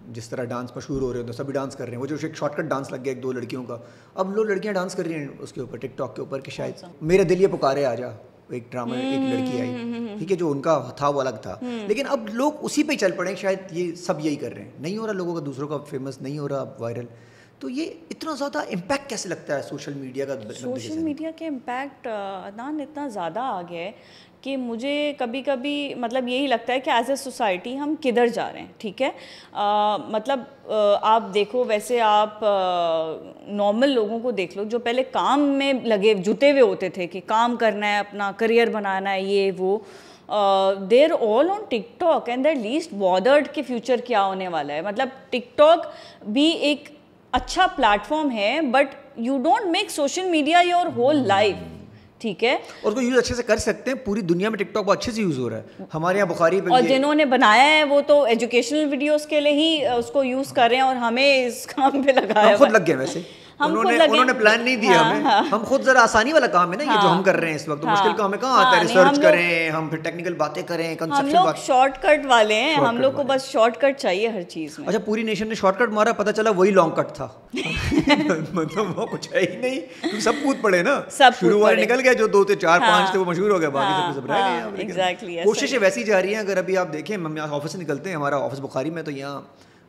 [SPEAKER 2] جس طرح ڈانس مشہور ہو رہے ہیں تو سبھی ڈانس کر رہے ہیں. وہ جو ایک شارٹ کٹ ڈانس لگ گیا ایک دو لڑکیوں کا, اب لوگ لڑکیاں ڈانس کر رہی ہیں اس کے اوپر ٹک ٹاک کے اوپر کہ شاید میرا دل یہ پکارے آ جا, ایک ڈرامہ ایک لڑکی آئی, ٹھیک ہے, جو ان کا تھا وہ الگ تھا, لیکن اب لوگ اسی پہ چل پڑے, شاید یہ سب یہی کر رہے ہیں, نہیں ہو رہا لوگوں کا دوسروں کا فیمس, نہیں ہو رہا وائرل. تو یہ اتنا زیادہ امپیکٹ کیسے لگتا ہے سوشل میڈیا کا؟
[SPEAKER 1] سوشل میڈیا کے امپیکٹ عدنان اتنا زیادہ آ گیا ہے کہ مجھے کبھی کبھی مطلب یہی لگتا ہے کہ ایز اے سوسائٹی ہم کدھر جا رہے ہیں, ٹھیک ہے. مطلب آپ دیکھو, ویسے آپ نارمل لوگوں کو دیکھ لو جو پہلے کام میں لگے جتے ہوئے ہوتے تھے کہ کام کرنا ہے, اپنا کریئر بنانا ہے, یہ وہ, they're all on TikTok and they're least bothered کہ فیوچر کیا ہونے والا ہے. مطلب ٹک ٹاک بھی ایک اچھا پلیٹ فارم ہے, but you don't make social media your whole life, ٹھیک ہے,
[SPEAKER 2] اور کو یوز اچھے سے کر سکتے ہیں. پوری دنیا میں ٹک ٹاک بہت اچھے سے یوز ہو رہا ہے. ہمارے یہاں بخاری پہ
[SPEAKER 1] اور جنہوں نے بنایا ہے وہ تو ایجوکیشنل ویڈیوز کے لیے ہی اس کو یوز کر رہے ہیں, اور ہمیں اس کام پہ لگایا
[SPEAKER 2] خود لگ گئے. ویسے انہوں نے پلان نہیں دیا ہمیں, ہم خود ذرا آسانی والا کام ہے نا یہ جو ہم کر رہے ہیں اس وقت. مشکل کام ہمیں کہاں آتا ہے, ریسرچ کریں ہم, پھر ٹیکنیکل باتیں کریں,
[SPEAKER 1] ہم لوگ شارٹ کٹ والے ہیں, ہم لوگ کو بس شارٹ کٹ چاہیے ہر چیز میں.
[SPEAKER 2] اچھا پوری نیشن نے شارٹ کٹ مارا, پتہ چلا وہی لانگ کٹ تھا. مطلب وہ کچھ ہے ہی نہیں, سب کود پڑے نا, شروع والے نکل گئے, جو 2 تھے 4 5 تھے وہ مشہور ہو گئے, باقی سب رہ گئے.
[SPEAKER 1] ایگزیکٹلی
[SPEAKER 2] کوششیں ویسی جا رہی ہیں. اگر ابھی آپ دیکھیں ہم یہاں آفس سے نکلتے ہیں, ہمارا آفس بخاری میں, تو یہاں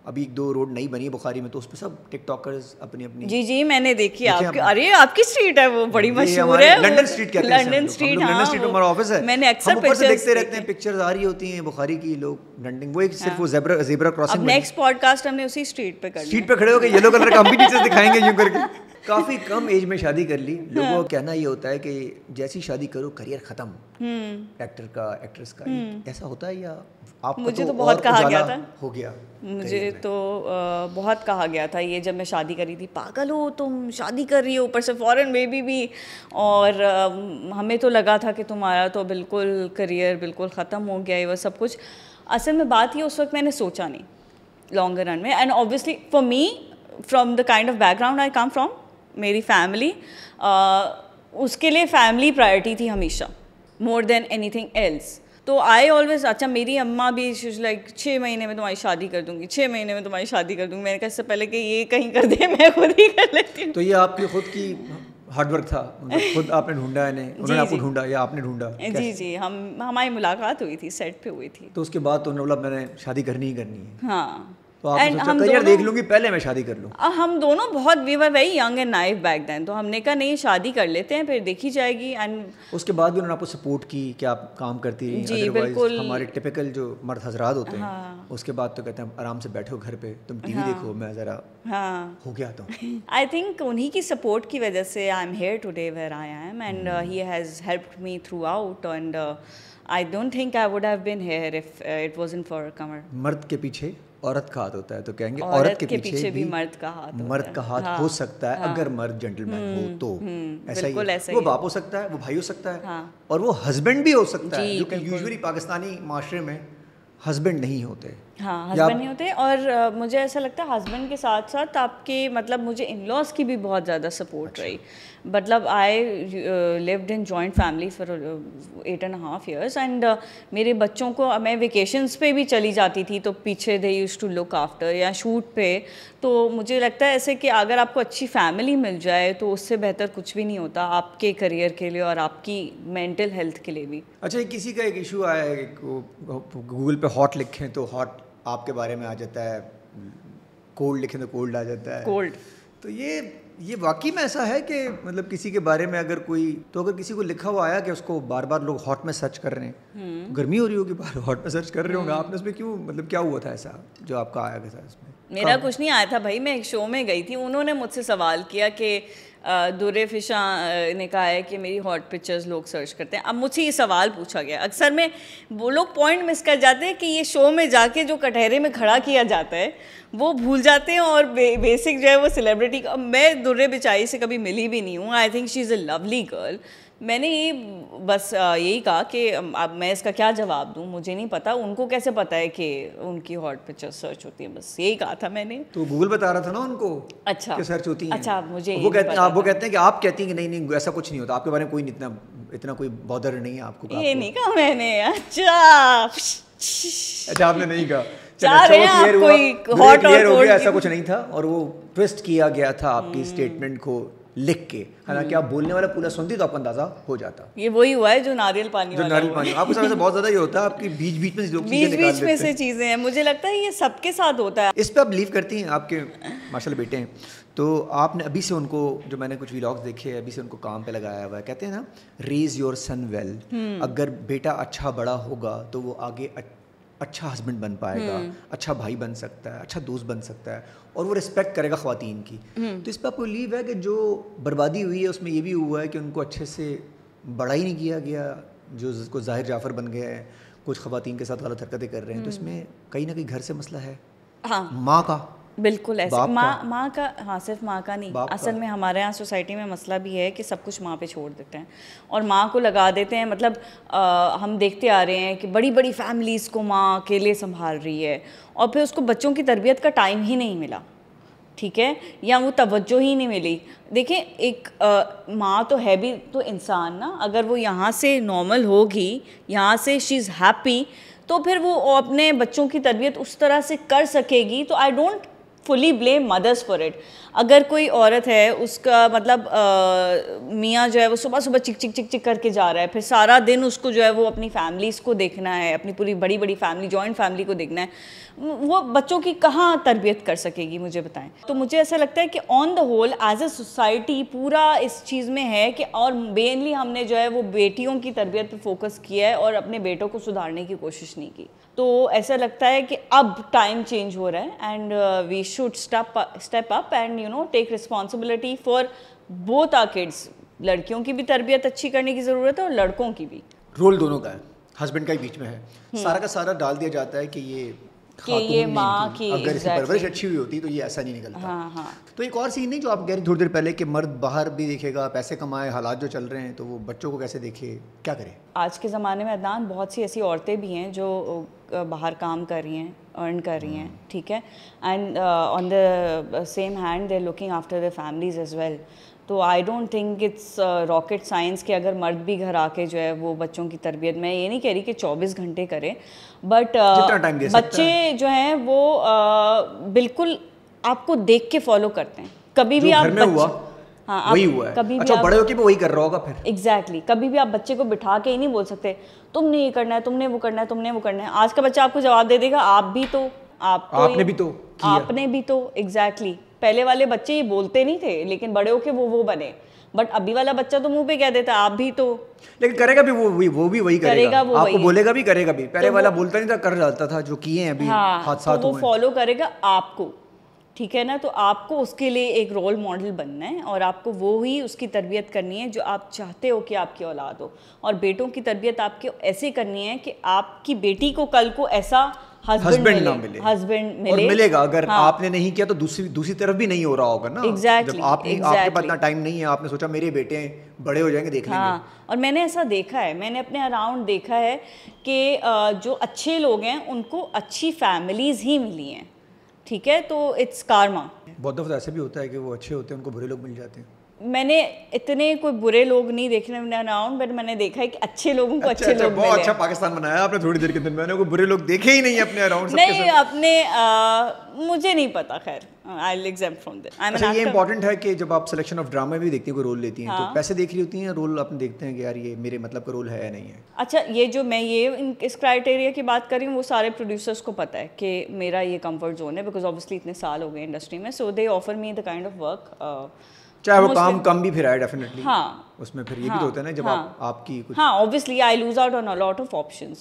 [SPEAKER 2] ابھی 2 روڈ نئی بنی ہے بخاری میں, تو اس پہ سب ٹک ٹاکرز اپنی اپنی.
[SPEAKER 1] جی میں نے دیکھی آپ کی. ارے آپ کی اسٹریٹ ہے وہ بڑی مشہور ہے,
[SPEAKER 2] لنڈن اسٹریٹ کہتے ہیں.
[SPEAKER 1] لنڈن اسٹریٹ,
[SPEAKER 2] لنڈن اسٹریٹ پہ ہمارا آفس ہے.
[SPEAKER 1] میں نے اکثر
[SPEAKER 2] پکچرز دیکھتے رہتے ہیں, پکچرز آ رہی ہوتی ہیں بخاری کی, لوگ لنڈن, وہ ایک صرف وہ زیبرا کراسنگ.
[SPEAKER 1] اب نیکسٹ پوڈ کاسٹ ہم نے اسی اسٹریٹ پہ کرنا ہے.
[SPEAKER 2] اسٹریٹ پہ کھڑے ہو کے یلو کلر کا ہم بھی ٹیچرز دکھائیں گے یوں کر کے. کافی کم ایج میں شادی کر لی. لوگوں کا کہنا یہ ہوتا ہے کہ جیسی شادی کرو کریئر ختم, ایکٹر کا ایکٹریس کا. ایسا ہوتا ہے یا آپ کو؟
[SPEAKER 1] مجھے تو بہت کہا گیا تھا,
[SPEAKER 2] ہو گیا
[SPEAKER 1] مجھے تو بہت کہا گیا تھا یہ جب میں شادی کری تھی, پاگل ہو تم, شادی کر رہی ہو, اوپر سے فورن بیبی بھی, اور ہمیں تو لگا تھا کہ تمہارا تو بالکل کریئر بالکل ختم ہو گیا ہے وہ سب کچھ. اصل میں بات یہ اس وقت میں نے سوچا نہیں لانگر رن میں. And obviously for me from the kind of back ground I come from, میری فیملی, اس کے لیے فیملی پرائرٹی تھی ہمیشہ مور دین اینی تھنگ ایلس. تو آئی آلویز, اچھا میری اماں بھی لائک 6 مہینے میں تمہاری شادی کر دوں گی, 6 مہینے میں تمہاری شادی کر دوں گی. میں نے کہا اس سے پہلے کہ یہ کہیں کر دے میں خود ہی کر لیتی ہوں.
[SPEAKER 2] تو یہ آپ کی خود کی ہارڈ ورک تھا, خود آپ نے ڈھونڈا ہے, انہوں نے آپ کو ڈھونڈا یا آپ نے ڈھونڈا؟
[SPEAKER 1] جی ہماری ملاقات ہوئی تھی, سیٹ پہ ہوئی تھی.
[SPEAKER 2] تو اس کے بعد تو بولا میں نے شادی کرنی ہی کرنی ہے.
[SPEAKER 1] ہاں,
[SPEAKER 2] تو آپ نے سوچا کریئر دیکھ لوں گی, پہلے میں شادی کر لوں.
[SPEAKER 1] ہم دونوں بہت, we were very young and naive back then, تو ہم نے کہا نہیں شادی کر لیتے ہیں, پھر دیکھی جائے گی. اینڈ
[SPEAKER 2] اس کے بعد بھی انہوں نے آپ کو سپورٹ کی کہ آپ کام کرتی رہی.
[SPEAKER 1] جی بالکل.
[SPEAKER 2] ہمارے ٹپیکل جو مرد حضرات ہوتے ہیں اس کے بعد تو کہتے ہیں آرام سے بیٹھو گھر پہ, تم ٹی وی دیکھو, میں ذرا ہو گیا. تو
[SPEAKER 1] آئی تھنک انہی کی سپورٹ کی وجہ سے I am here today where I am, and he has helped me through out, and I don't think I would have been here if it wasn't for Qamar.
[SPEAKER 2] مرد کے پیچھے عورت کا ہاتھ ہوتا ہے, تو کہیں گے عورت کے پیچھے بھی
[SPEAKER 1] مرد کا ہاتھ
[SPEAKER 2] ہو سکتا ہے اگر مرد جینٹل مین ہو تو. ایسا ہی وہ باپ ہو سکتا ہے, وہ بھائی ہو سکتا ہے, اور وہ ہسبینڈ بھی ہو سکتا ہے, جو کہ یوزلی پاکستانی معاشرے میں ہسبینڈ نہیں ہوتے.
[SPEAKER 1] ہسبینڈ نہیں ہوتے. اور مجھے ایسا لگتا ہے ہسبینڈ کے ساتھ ساتھ آپ کے مطلب مجھے ان لاز کی بھی بہت زیادہ سپورٹ رہی. مطلب I lived in joint family for 8.5 years, and میرے بچوں کو میں ویکیشنس پہ بھی چلی جاتی تھی تو پیچھے they use to look after, یا شوٹ پہ. تو مجھے لگتا ہے ایسے کہ اگر آپ کو اچھی فیملی مل جائے تو اس سے بہتر کچھ بھی نہیں ہوتا آپ کے کریئر کے لیے اور آپ کی مینٹل ہیلتھ کے لیے بھی.
[SPEAKER 2] اچھا کسی کا ایک ایشو آیا ہے کہ گوگل پہ ہاٹ لکھیں تو ہاٹ آپ کے بارے میں آ جاتا ہے, کولڈ لکھیں تو کولڈ آ جاتا ہے.
[SPEAKER 1] کولڈ
[SPEAKER 2] تو یہ واقعی میں ایسا ہے کہ مطلب کسی کے بارے میں اگر کوئی, تو اگر کسی کو لکھا ہوا آیا کہ اس کو بار بار لوگ ہاٹ میں سرچ کر رہے ہیں, گرمی ہو رہی ہوگی, بار ہاٹ میں سرچ کر رہے ہوں گے, آپ نے اس میں کیوں, مطلب کیا ہوا تھا ایسا جو آپ کا آیا تھا اس میں؟
[SPEAKER 1] میرا کچھ نہیں آیا تھا بھائی, میں ایک شو میں گئی تھی, انہوں نے مجھ سے سوال کیا کہ درے فشاں نے کہا ہے کہ میری ہاٹ پکچرز لوگ سرچ کرتے ہیں. اب مجھ سے یہ سوال پوچھا گیا, اکثر میں وہ لوگ پوائنٹ مس کر جاتے ہیں کہ یہ شو میں جا کے جو کٹہرے میں کھڑا کیا جاتا ہے وہ بھول جاتے ہیں, اور بیسک جو ہے وہ سیلیبریٹی کا. میں درے بیچاری سے کبھی ملی بھی نہیں ہوں, I think she is a lovely girl. میں نے یہ بس یہی کہا کہ اب میں اس کا کیا جواب دوں, مجھے نہیں پتا, ان کو کیسے پتا ہے کہ ان کی ہاٹ پکچر سرچ ہوتی ہے, بس یہی کہا تھا میں نے.
[SPEAKER 2] تو گوگل بتا رہا تھا نا ان کو
[SPEAKER 1] اچھا
[SPEAKER 2] کہ سرچ ہوتی ہیں.
[SPEAKER 1] اچھا مجھے
[SPEAKER 2] وہ کہتے ہیں کہ آپ کہتی ہیں کہ نہیں ایسا کچھ نہیں ہوتا, آپ کے بارے میں کوئی اتنا کوئی بادر نہیں ہے آپ کو.
[SPEAKER 1] یہ نہیں کہا میں نے. اچھا
[SPEAKER 2] آپ نے نہیں کہا, ایسا کچھ نہیں تھا, اور وہ ٹویسٹ کیا گیا تھا آپ کی اسٹیٹمنٹ کو لکھ کے. حالانکہ آپ بولنے والا پورا سنتی تو آپ کو اندازہ ہو جاتا.
[SPEAKER 1] یہ وہی ہوا ہے جو ناریل پانی
[SPEAKER 2] آپ کے ساتھ بہت زیادہ یہ ہوتا ہے, آپ کی بیچ میں
[SPEAKER 1] سے چیزیں ہیں. مجھے لگتا ہے یہ سب کے ساتھ ہوتا ہے.
[SPEAKER 2] اس پہ آپ بلیو کرتی ہیں, آپ کے ماشاء اللہ بیٹے ہیں, تو آپ نے ابھی سے ان کو, جو میں نے کچھ ویلاگس دیکھے ابھی سے ان کو کام پہ لگایا ہوا ہے. کہتے ہیں نا ریز یور سن ویل, اگر بیٹا اچھا بڑا ہوگا تو وہ آگے اچھا ہسبینڈ بن پائے گا, اچھا بھائی بن سکتا ہے, اچھا دوست بن سکتا ہے, اور وہ رسپیکٹ کرے گا خواتین کی. تو اس پہ آپ کو لیو ہے کہ جو بربادی ہوئی ہے اس میں یہ بھی ہوا ہے کہ ان کو اچھے سے بڑا ہی نہیں کیا گیا, جو کو ظاہر جعفر بن گیا ہے, کچھ خواتین کے ساتھ غلط حرکتیں کر رہے ہیں, تو اس میں کہیں نہ کہیں گھر سے مسئلہ ہے.
[SPEAKER 1] ہاں
[SPEAKER 2] ماں کا
[SPEAKER 1] بالکل ایسے ماں کا, ہاں صرف ماں کا نہیں, اصل میں ہمارے یہاں سوسائٹی میں مسئلہ بھی ہے کہ سب کچھ ماں پہ چھوڑ دیتے ہیں اور ماں کو لگا دیتے ہیں. مطلب ہم دیکھتے آ رہے ہیں کہ بڑی بڑی فیملیز کو ماں اکیلے سنبھال رہی ہے اور پھر اس کو بچوں کی تربیت کا ٹائم ہی نہیں ملا, ٹھیک ہے, یا وہ توجہ ہی نہیں ملی. دیکھیں ایک ماں تو ہے بھی تو انسان نا, اگر وہ یہاں سے نارمل ہوگی, یہاں سے شی از ہیپی, تو پھر وہ اپنے بچوں کی تربیت اس طرح سے کر سکے گی. تو آئی ڈونٹ فلی بلیم مدرس فار اٹ. اگر کوئی عورت ہے, اس کا مطلب میاں جو ہے وہ صبح صبح چک چک چک چک کر کے جا رہا ہے, پھر سارا دن اس کو جو ہے وہ اپنی فیملیز کو دیکھنا ہے, اپنی پوری بڑی بڑی فیملی, جوائنٹ فیملی کو دیکھنا ہے, وہ بچوں کی کہاں تربیت کر سکے گی, مجھے بتائیں. تو مجھے ایسا لگتا ہے کہ on the whole as a society پورا اس چیز میں ہے کہ, اور مینلی ہم نے جو ہے وہ بیٹیوں کی تربیت پہ فوکس کیا ہے اور اپنے بیٹوں کو سدھارنے کی کوشش نہیں کی. تو ایسا لگتا ہے کہ اب ٹائم چینج ہو رہا ہے and we should step up and you know take responsibility for both our kids. لڑکیوں کی بھی تربیت اچھی کرنے کی ضرورت ہے اور لڑکوں کی بھی.
[SPEAKER 2] رول دونوں کا ہے, ہسبینڈ کا ہی بیچ میں ہے, سارا کا سارا ڈال دیا جاتا ہے کہ یہ
[SPEAKER 1] ماں کی
[SPEAKER 2] اگر اس کی پرورش اچھی ہوئی ہوتی تو یہ ایسا نہیں نکلتا. تو ایک اور سین نہیں جو آپ کہہ رہی تھوڑی دیر پہلے کہ مرد باہر بھی دیکھے گا, پیسے کمائے, حالات جو چل رہے ہیں تو وہ بچوں کو کیسے دیکھے, کیا کرے.
[SPEAKER 1] آج کے زمانے میں عدنان بہت سی ایسی عورتیں بھی ہیں جو باہر کام کر رہی ہیں, ارن کر رہی ہیں, ٹھیک ہے, and on the same hand they are looking after the families as well. تو I don't think it's rocket science کہ اگر مرد بھی گھر آ کے جو ہے وہ بچوں کی تربیت, میں یہ نہیں کہہ رہی کہ 24 گھنٹے کرے, بٹ بچے جو ہیں وہ بالکل آپ کو دیکھ کے فالو کرتے ہیں. کبھی بھی آپ
[SPEAKER 2] وہی ہوا ہے, اچھا بڑے ہو کے بھی وہی کر رہا ہوگا پھر.
[SPEAKER 1] ایگزیکٹلی, کبھی بھی آپ بچے کو بٹھا کے ہی نہیں بول سکتے تم نے یہ کرنا ہے, تم نے وہ کرنا ہے, تم نے وہ کرنا ہے. آج کا بچہ آپ کو جواب دے دے گا آپ نے بھی تو ایگزیکٹلی. پہلے والے بچے یہ بولتے نہیں تھے لیکن بڑے ہو کے وہ بنے, بٹ ابھی والا بچہ تو منہ پہ کہہ دیتا آپ بھی تو,
[SPEAKER 2] لیکن کرے گا بھی وہ بھی وہی کرے گا, آپ کو بولے گا بھی کرے گا بھی. پہلے والا بولتا نہیں تھا, کر ڈالتا تھا, جو کیے ہیں ابھی حادثات
[SPEAKER 1] وہ فالو کرے گا آپ کو, ٹھیک ہے نا. تو آپ کو اس کے لیے ایک رول ماڈل بننا ہے اور آپ کو وہی اس کی تربیت کرنی ہے جو آپ چاہتے ہو کہ آپ کی اولاد ہو. اور بیٹوں کی تربیت آپ کے ایسے کرنی ہے کہ آپ کی بیٹی کو کل کو ایسا ہسبینڈ
[SPEAKER 2] نہ ملے,
[SPEAKER 1] ہسبینڈ
[SPEAKER 2] اور ملے گا. اگر آپ نے نہیں کیا تو دوسری طرف بھی نہیں ہو رہا ہوگا نا. جب آپ کے پاس اتنا ٹائم نہیں ہے, آپ نے سوچا میرے بیٹے ہیں بڑے ہو جائیں گے دیکھ لیں گے.
[SPEAKER 1] اور میں نے ایسا دیکھا ہے, میں نے اپنے اراؤنڈ دیکھا ہے کہ جو اچھے لوگ ہیں ان کو اچھی فیملیز ہی ملی ہیں, ٹھیک ہے. تو اٹس کارما.
[SPEAKER 2] بہت دفعہ ایسا بھی ہوتا ہے کہ وہ اچھے ہوتے ہیں, ان کو برے لوگ مل جاتے ہیں.
[SPEAKER 1] میں نے اتنے کوئی برے لوگ نہیں دیکھنے اراؤنڈ, بٹ میں نے دیکھا ہے کہ اچھے لوگوں کو اچھے لوگ ملے.
[SPEAKER 2] بہت اچھا پاکستان بنایا آپ نے تھوڑی دیر کے اندر, میں نے کوئی برے لوگ دیکھے ہی نہیں اپنے اراؤنڈ.
[SPEAKER 1] نہیں اپنے مجھے نہیں پتا, خیر آئی ول ایگزیمپٹ فرام دیٹ.
[SPEAKER 2] اچھا یہ امپورٹنٹ ہے کہ جب آپ سلیکشن آف ڈرامے بھی دیکھتی ہیں, کوئی رول لیتی ہیں, تو پیسے دیکھ رہی ہوتی ہیں, رول آپ دیکھتے ہیں کہ یار یہ میرے مطلب کا رول ہے یا نہیں ہے.
[SPEAKER 1] اچھا یہ جو میں اس کرائٹیریا کی بات کر رہی ہوں, وہ سارے پروڈیوسرس کو پتہ ہے کہ میرا یہ کمفرٹ زون ہے, بیکاز آبویسلی اتنے سال ہو گئے انڈسٹری میں. So they offer me the kind of work,
[SPEAKER 2] چاہے وہ کام کم بھی پھر آئے ڈیفینیٹلی.
[SPEAKER 1] ہاں
[SPEAKER 2] اس میں پھر یہ بھی تو ہوتا ہے نا جب آپ کی کچھ,
[SPEAKER 1] ہاں obviously I lose out on a lot of options,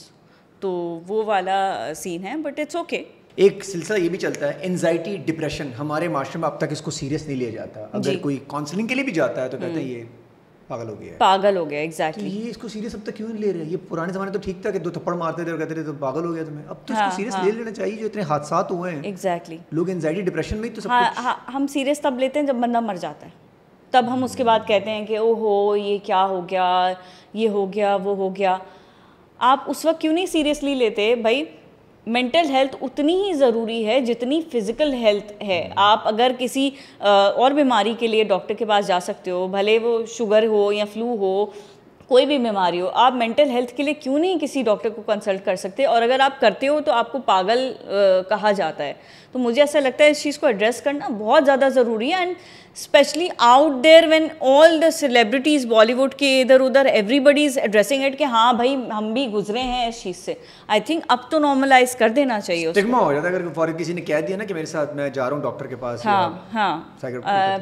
[SPEAKER 1] تو وہ والا سین ہے, بٹ اٹس اوکے.
[SPEAKER 2] ایک سلسلہ یہ بھی چلتا ہے انزائٹی ڈپریشن, ہمارے معاشرے میں اب تک اس کو سیریس نہیں لیا جاتا. اگر کوئی کاؤنسلنگ کے لیے بھی جاتا ہے تو کہتے ہیں یہ پاگل ہو گیا. ایگزیکٹلی,
[SPEAKER 1] یہ
[SPEAKER 2] اس کو سیریس اب تک کیوں نہیں لے رہے. یہ پرانے زمانے تو ٹھیک تھا کہ 2 تھپڑ مارتے تھے اور کہتے تھے تو پاگل ہو گیا تمہیں. اب تو اس کو سیریس لے لینا چاہیے, جو اتنے حادثات ہوئے ہیں.
[SPEAKER 1] ایگزیکٹلی,
[SPEAKER 2] لوگ انزائٹی ڈپریشن میں تو سب
[SPEAKER 1] ہم سیریس تب لیتے ہیں جب بندہ مر جاتا ہے, تب ہم اس کے بعد کہتے ہیں کہ او ہو یہ کیا ہو گیا, یہ ہو گیا, وہ ہو گیا. آپ اس وقت کیوں نہیں سیریسلی لیتے بھائی؟ مینٹل ہیلتھ اتنی ہی ضروری ہے جتنی فزیکل ہیلتھ ہے. آپ اگر کسی اور بیماری کے لیے ڈاکٹر کے پاس جا سکتے ہو, بھلے وہ شوگر ہو یا فلو ہو, کوئی بھی بیماری ہو, آپ مینٹل ہیلتھ کے لیے کیوں نہیں کسی ڈاکٹر کو کنسلٹ کر سکتے؟ اور اگر آپ کرتے ہو تو آپ کو پاگل کہا جاتا ہے. تو مجھے ایسا لگتا ہے اس چیز کو ایڈریس کرنا بہت زیادہ ضروری ہے, and specially out there when all the celebrities Bollywood کے ادھر ادھر everybody is addressing it کہ ہاں بھائی ہم بھی گزرے ہیں اس چیز سے. آئی تھنک اب تو نارملائز کر دینا چاہیے.
[SPEAKER 2] اسٹگما ہو جاتا ہے اگر فوراً کسی نے کہہ دیا نا کہ میرے ساتھ میں جا رہا ہوں ڈاکٹر کے پاس,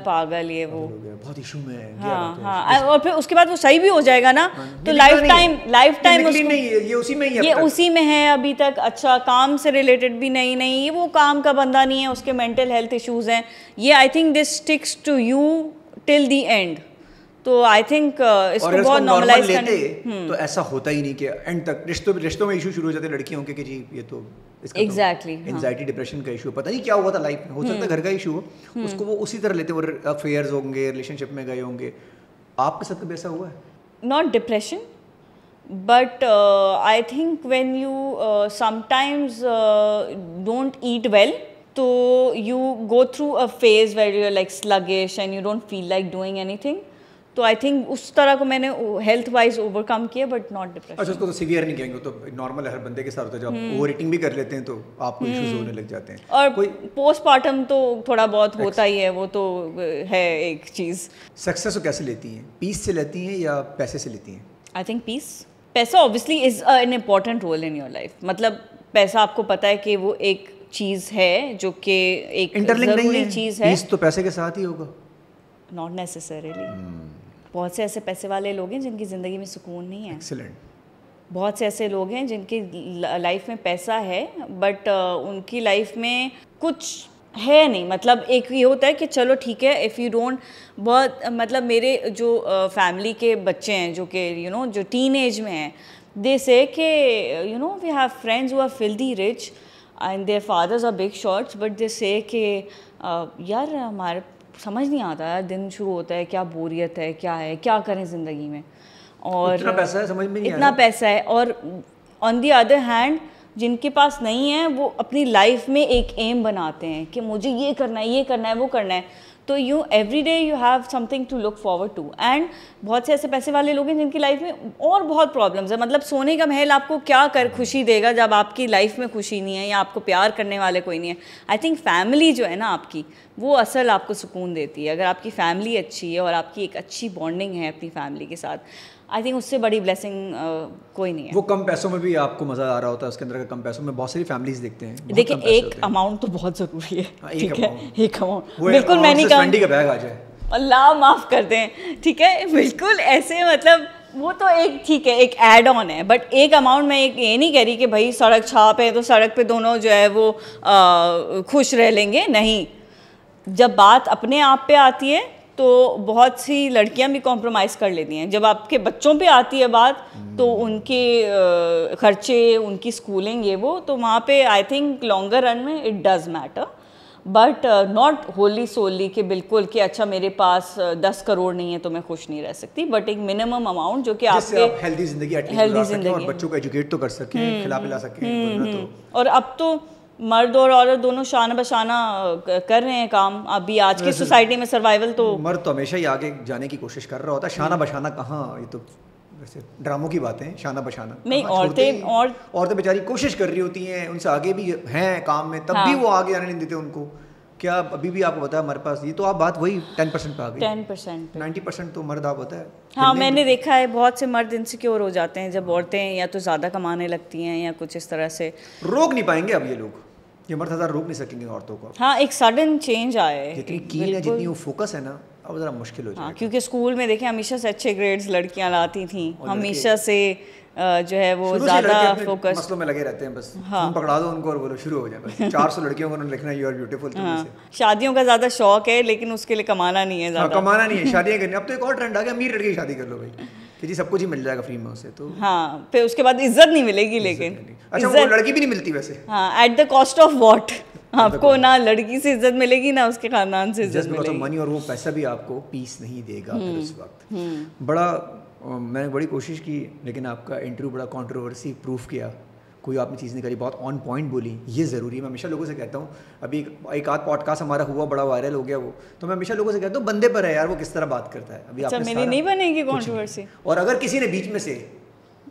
[SPEAKER 1] پاگل یہ وہ
[SPEAKER 2] بہت ایشو میں ہے.
[SPEAKER 1] ہاں, اور پھر اس کے بعد وہ صحیح بھی ہو جائے گا نا, تو لائف ٹائم یہ اسی میں ہے ابھی تک. اچھا کام سے ریلیٹڈ بھی نہیں, یہ وہ کام کا بندہ نہیں ہے, اس کے مینٹل ہیلتھ ایشوز ہیں. یہ I think this sticks to you till the end. تو آئی تھنک اس کو بہت نارملائز کرنے,
[SPEAKER 2] تو ایسا ہوتا ہی نہیں کہ اینڈ تک رشتوں میں ایشو شروع ہو جاتے ہیں لڑکیوں کے کہ جی یہ تو
[SPEAKER 1] ایگزیکٹلی
[SPEAKER 2] انزائٹی ڈپریشن کا ایشو, پتہ نہیں کیا ہوا تھا لائف میں, ہو سکتا ہے گھر کا ایشو ہو, اس کو وہ اسی طرح لیتے, وہ افیئرز ہوں گے, ریلیشن شپ میں گئے ہوں گے. آپ کے ساتھ کبھی ایسا ہوا ہے؟
[SPEAKER 1] Not depression, but I think when you sometimes don't eat well, so you go through a phase where you're like sluggish and you don't feel like doing anything. تو آئی تھنک اس طرح کو میں نے ہیلتھ وائز اوور کم کیا, but not depression.
[SPEAKER 2] اچھا, اس کو تو severe نہیں کہیں گے, تو نارمل ہے, ہر بندے کے ساتھ ہوتا ہے, جب اوور ایٹنگ بھی کر لیتے ہیں تو آپ کو ایشوز ہونے لگ جاتے ہیں.
[SPEAKER 1] اور پوسٹ پارٹم تو تھوڑا بہت ہوتا ہی ہے, وہ تو ہے ایک چیز.
[SPEAKER 2] سکسیس کو کیسے لیتی ہیں, پیس سے لیتی ہیں یا پیسے سے لیتی ہیں؟
[SPEAKER 1] I think peace. پیسہ obviously is an important role in your life. مطلب پیسہ آپ کو پتہ ہے کہ وہ ایک چیز ہے جو کہ ایک ضروری چیز ہے.
[SPEAKER 2] پیس تو پیسے کے ساتھ ہی ہوگا.
[SPEAKER 1] Not necessarily. بہت سے ایسے پیسے والے لوگ ہیں جن کی زندگی میں سکون نہیں ہے.
[SPEAKER 2] ایکسیلنٹ.
[SPEAKER 1] بہت سے ایسے لوگ ہیں جن کی لائف میں پیسہ ہے بٹ ان کی لائف میں کچھ ہے نہیں. مطلب ایک یہ ہوتا ہے کہ چلو ٹھیک ہے, اف یو ڈونٹ, بہت مطلب میرے جو فیملی کے بچے ہیں جو کہ یو نو جو ٹین ایج میں ہیں, دے سے کہ you know we have friends who are filthy rich and their fathers are big shots, but they say کہ یار ہمارے سمجھ نہیں آتا ہے, دن شروع ہوتا ہے, کیا بوریت ہے, کیا ہے, کیا کریں زندگی میں, اور
[SPEAKER 2] اتنا پیسہ ہے, سمجھ میں نہیں
[SPEAKER 1] اتنا پیسہ ہے. اور آن دی ادر ہینڈ جن کے پاس نہیں ہے وہ اپنی لائف میں ایک ایم بناتے ہیں کہ مجھے یہ کرنا ہے, یہ کرنا ہے, وہ کرنا ہے. تو you every day you have something to look forward to. And بہت سے ایسے پیسے والے لوگ ہیں جن کی لائف میں اور بہت پرابلمس ہیں. مطلب سونے کا محل آپ کو کیا کر خوشی دے گا جب آپ کی لائف میں خوشی نہیں ہے یا آپ کو پیار کرنے والے کوئی نہیں ہے. آئی تھنک فیملی جو ہے نا آپ کی, وہ اصل آپ کو سکون دیتی ہے. اگر آپ کی فیملی اچھی ہے اور آپ کی ایک اچھی بانڈنگ ہے اپنی فیملی کے ساتھ, آئی تھنک اس سے بڑی بلیسنگ کوئی نہیں ہے.
[SPEAKER 2] وہ کم پیسوں میں بھی آپ کو مزہ آ رہا ہوتا ہے, اس کے اندر کم پیسوں میں بہت ساری فیملیز دیکھتے ہیں.
[SPEAKER 1] دیکھیں ایک اماؤنٹ تو بہت ضروری ہے, ٹھیک ہے, ایک اماؤنٹ بالکل میں نہیں
[SPEAKER 2] کہوں کا بیگ آ جائے,
[SPEAKER 1] اللہ معاف کر دیں, ٹھیک ہے, بالکل ایسے مطلب وہ تو ایک ٹھیک ہے ایک ایڈ آن ہے, بٹ ایک اماؤنٹ میں یہ نہیں کہہ رہی کہ بھائی سڑک چھاپ ہے تو سڑک پہ دونوں جو ہے وہ خوش رہ لیں گے. نہیں, جب بات اپنے آپ پہ آتی ہے تو بہت سی لڑکیاں بھی کمپرومائز کر لیتی ہیں. جب آپ کے بچوں پہ آتی ہے بات تو ان کے خرچے, ان کی اسکولنگ, یہ وہ, تو وہاں پہ آئی تھنک لانگر رن میں it does matter, but not wholly solely کہ بالکل کہ اچھا میرے پاس 10 کروڑ نہیں ہے تو میں خوش نہیں رہ سکتی. بٹ ایک منیمم اماؤنٹ جو کہ آپ کے
[SPEAKER 2] ہیلدی زندگی اور بچوں کو ایجوکیٹ تو کر سکیں, کھلا پلا سکیں.
[SPEAKER 1] اور اب تو مرد اور عورت دونوں شانہ بشانہ کر رہے ہیں کام. ابھی آج کی سوسائٹی میں سروائیول تو
[SPEAKER 2] مرد تو ہمیشہ ہی آگے جانے کی کوشش کر رہا ہوتا ہے. شانہ بشانہ کہاں, یہ تو ویسے ڈراموں کی باتیں, شانہ بشانہ
[SPEAKER 1] نہیں.
[SPEAKER 2] عورتیں بیچاری کوشش کر رہی ہوتی ہیں, ان سے آگے بھی ہیں کام میں, تب بھی وہ آگے آنے نہیں دیتے ان کو. کیا ابھی بھی آپ کو بتا ہے ہمارے پاس, یہ تو آپ بات وہی 10% پہ آ گئی,
[SPEAKER 1] 10%
[SPEAKER 2] 90% تو مرد آپ ہوتا ہے.
[SPEAKER 1] ہاں میں نے دیکھا ہے بہت سے مرد انسیکیور ہو جاتے ہیں جب عورتیں یا تو زیادہ کمانے لگتی ہیں یا کچھ اس طرح سے.
[SPEAKER 2] روک نہیں پائیں گے اب یہ لوگ, یہ مرد ہزار روک نہیں سکیں گے عورتوں کو.
[SPEAKER 1] ہاں ایک سڈن چینج آیا ہے,
[SPEAKER 2] جتنی کین ہے, جتنی وہ فوکس ہے نا, اب ذرا مشکل ہو جائے گا.
[SPEAKER 1] کیونکہ اسکول میں دیکھیں ہمیشہ سے اچھے گریڈز لڑکیاں لاتی تھیں, ہمیشہ سے جو ہے وہ زیادہ فوکس
[SPEAKER 2] مسئلوں میں لگے رہتے ہیں. بس فون پکڑا دو ان کو اور بولو شروع ہو جائے. بس 400 لڑکیوں کو انہوں نے لکھنا یو آر بیوٹیفل.
[SPEAKER 1] شادیوں کا زیادہ شوق ہے لیکن اس کے لیے کمانا نہیں ہے زیادہ.
[SPEAKER 2] کمانا نہیں ہے, شادیاں کرنی. اب تو ایک اور ٹرینڈ آ گیا, امیر لڑکی کی شادی کر لو بھائی, کہ جی سب کچھ ہی مل جائے گا فری میں اسے. تو
[SPEAKER 1] ہاں پھر اس کے بعد عزت نہیں ملے گی. لیکن
[SPEAKER 2] اچھا وہ لڑکی بھی نہیں ملتی ویسے.
[SPEAKER 1] ہاں at the cost of what, آپ کو نہ لڑکی سے عزت ملے گی نہ اس کے خاندان سے عزت ملے گی.
[SPEAKER 2] منی اور وہ پیسہ بھی آپ کو پیس نہیں دے گا پھر اس وقت. بڑا میں نے بڑی کوشش کی لیکن آپ کا انٹرویو بڑا کنٹروورسی پروف کیا. کوئی آپ نے چیز نہیں کری, بہت آن پوائنٹ بولی, یہ ضروری ہے. میں ہمیشہ لوگوں سے کہتا ہوں, ابھی ایک آدھ پوڈ کاسٹ ہمارا ہوا بڑا وائرل ہو گیا وہ, تو میں ہمیشہ لوگوں سے کہتا ہوں بندے پر ہے یار وہ کس طرح بات کرتا ہے. ابھی آپ نے
[SPEAKER 1] میری نہیں بنے گی کنٹروورسی,
[SPEAKER 2] اور اگر کسی نے بیچ میں سے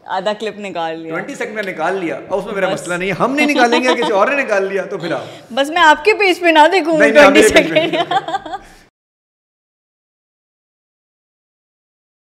[SPEAKER 1] آدھا کلپ نکال لیا,
[SPEAKER 2] 20 سیکنڈ میں نکال لیا, اور اس میں میرا مسئلہ نہیں ہے, ہم نہیں نکالیں گے, کسی اور نے نکال لیا, تو پھر آپ
[SPEAKER 1] بس میں آپ کے پیج پہ نہ دیکھوں 20 سیکنڈ.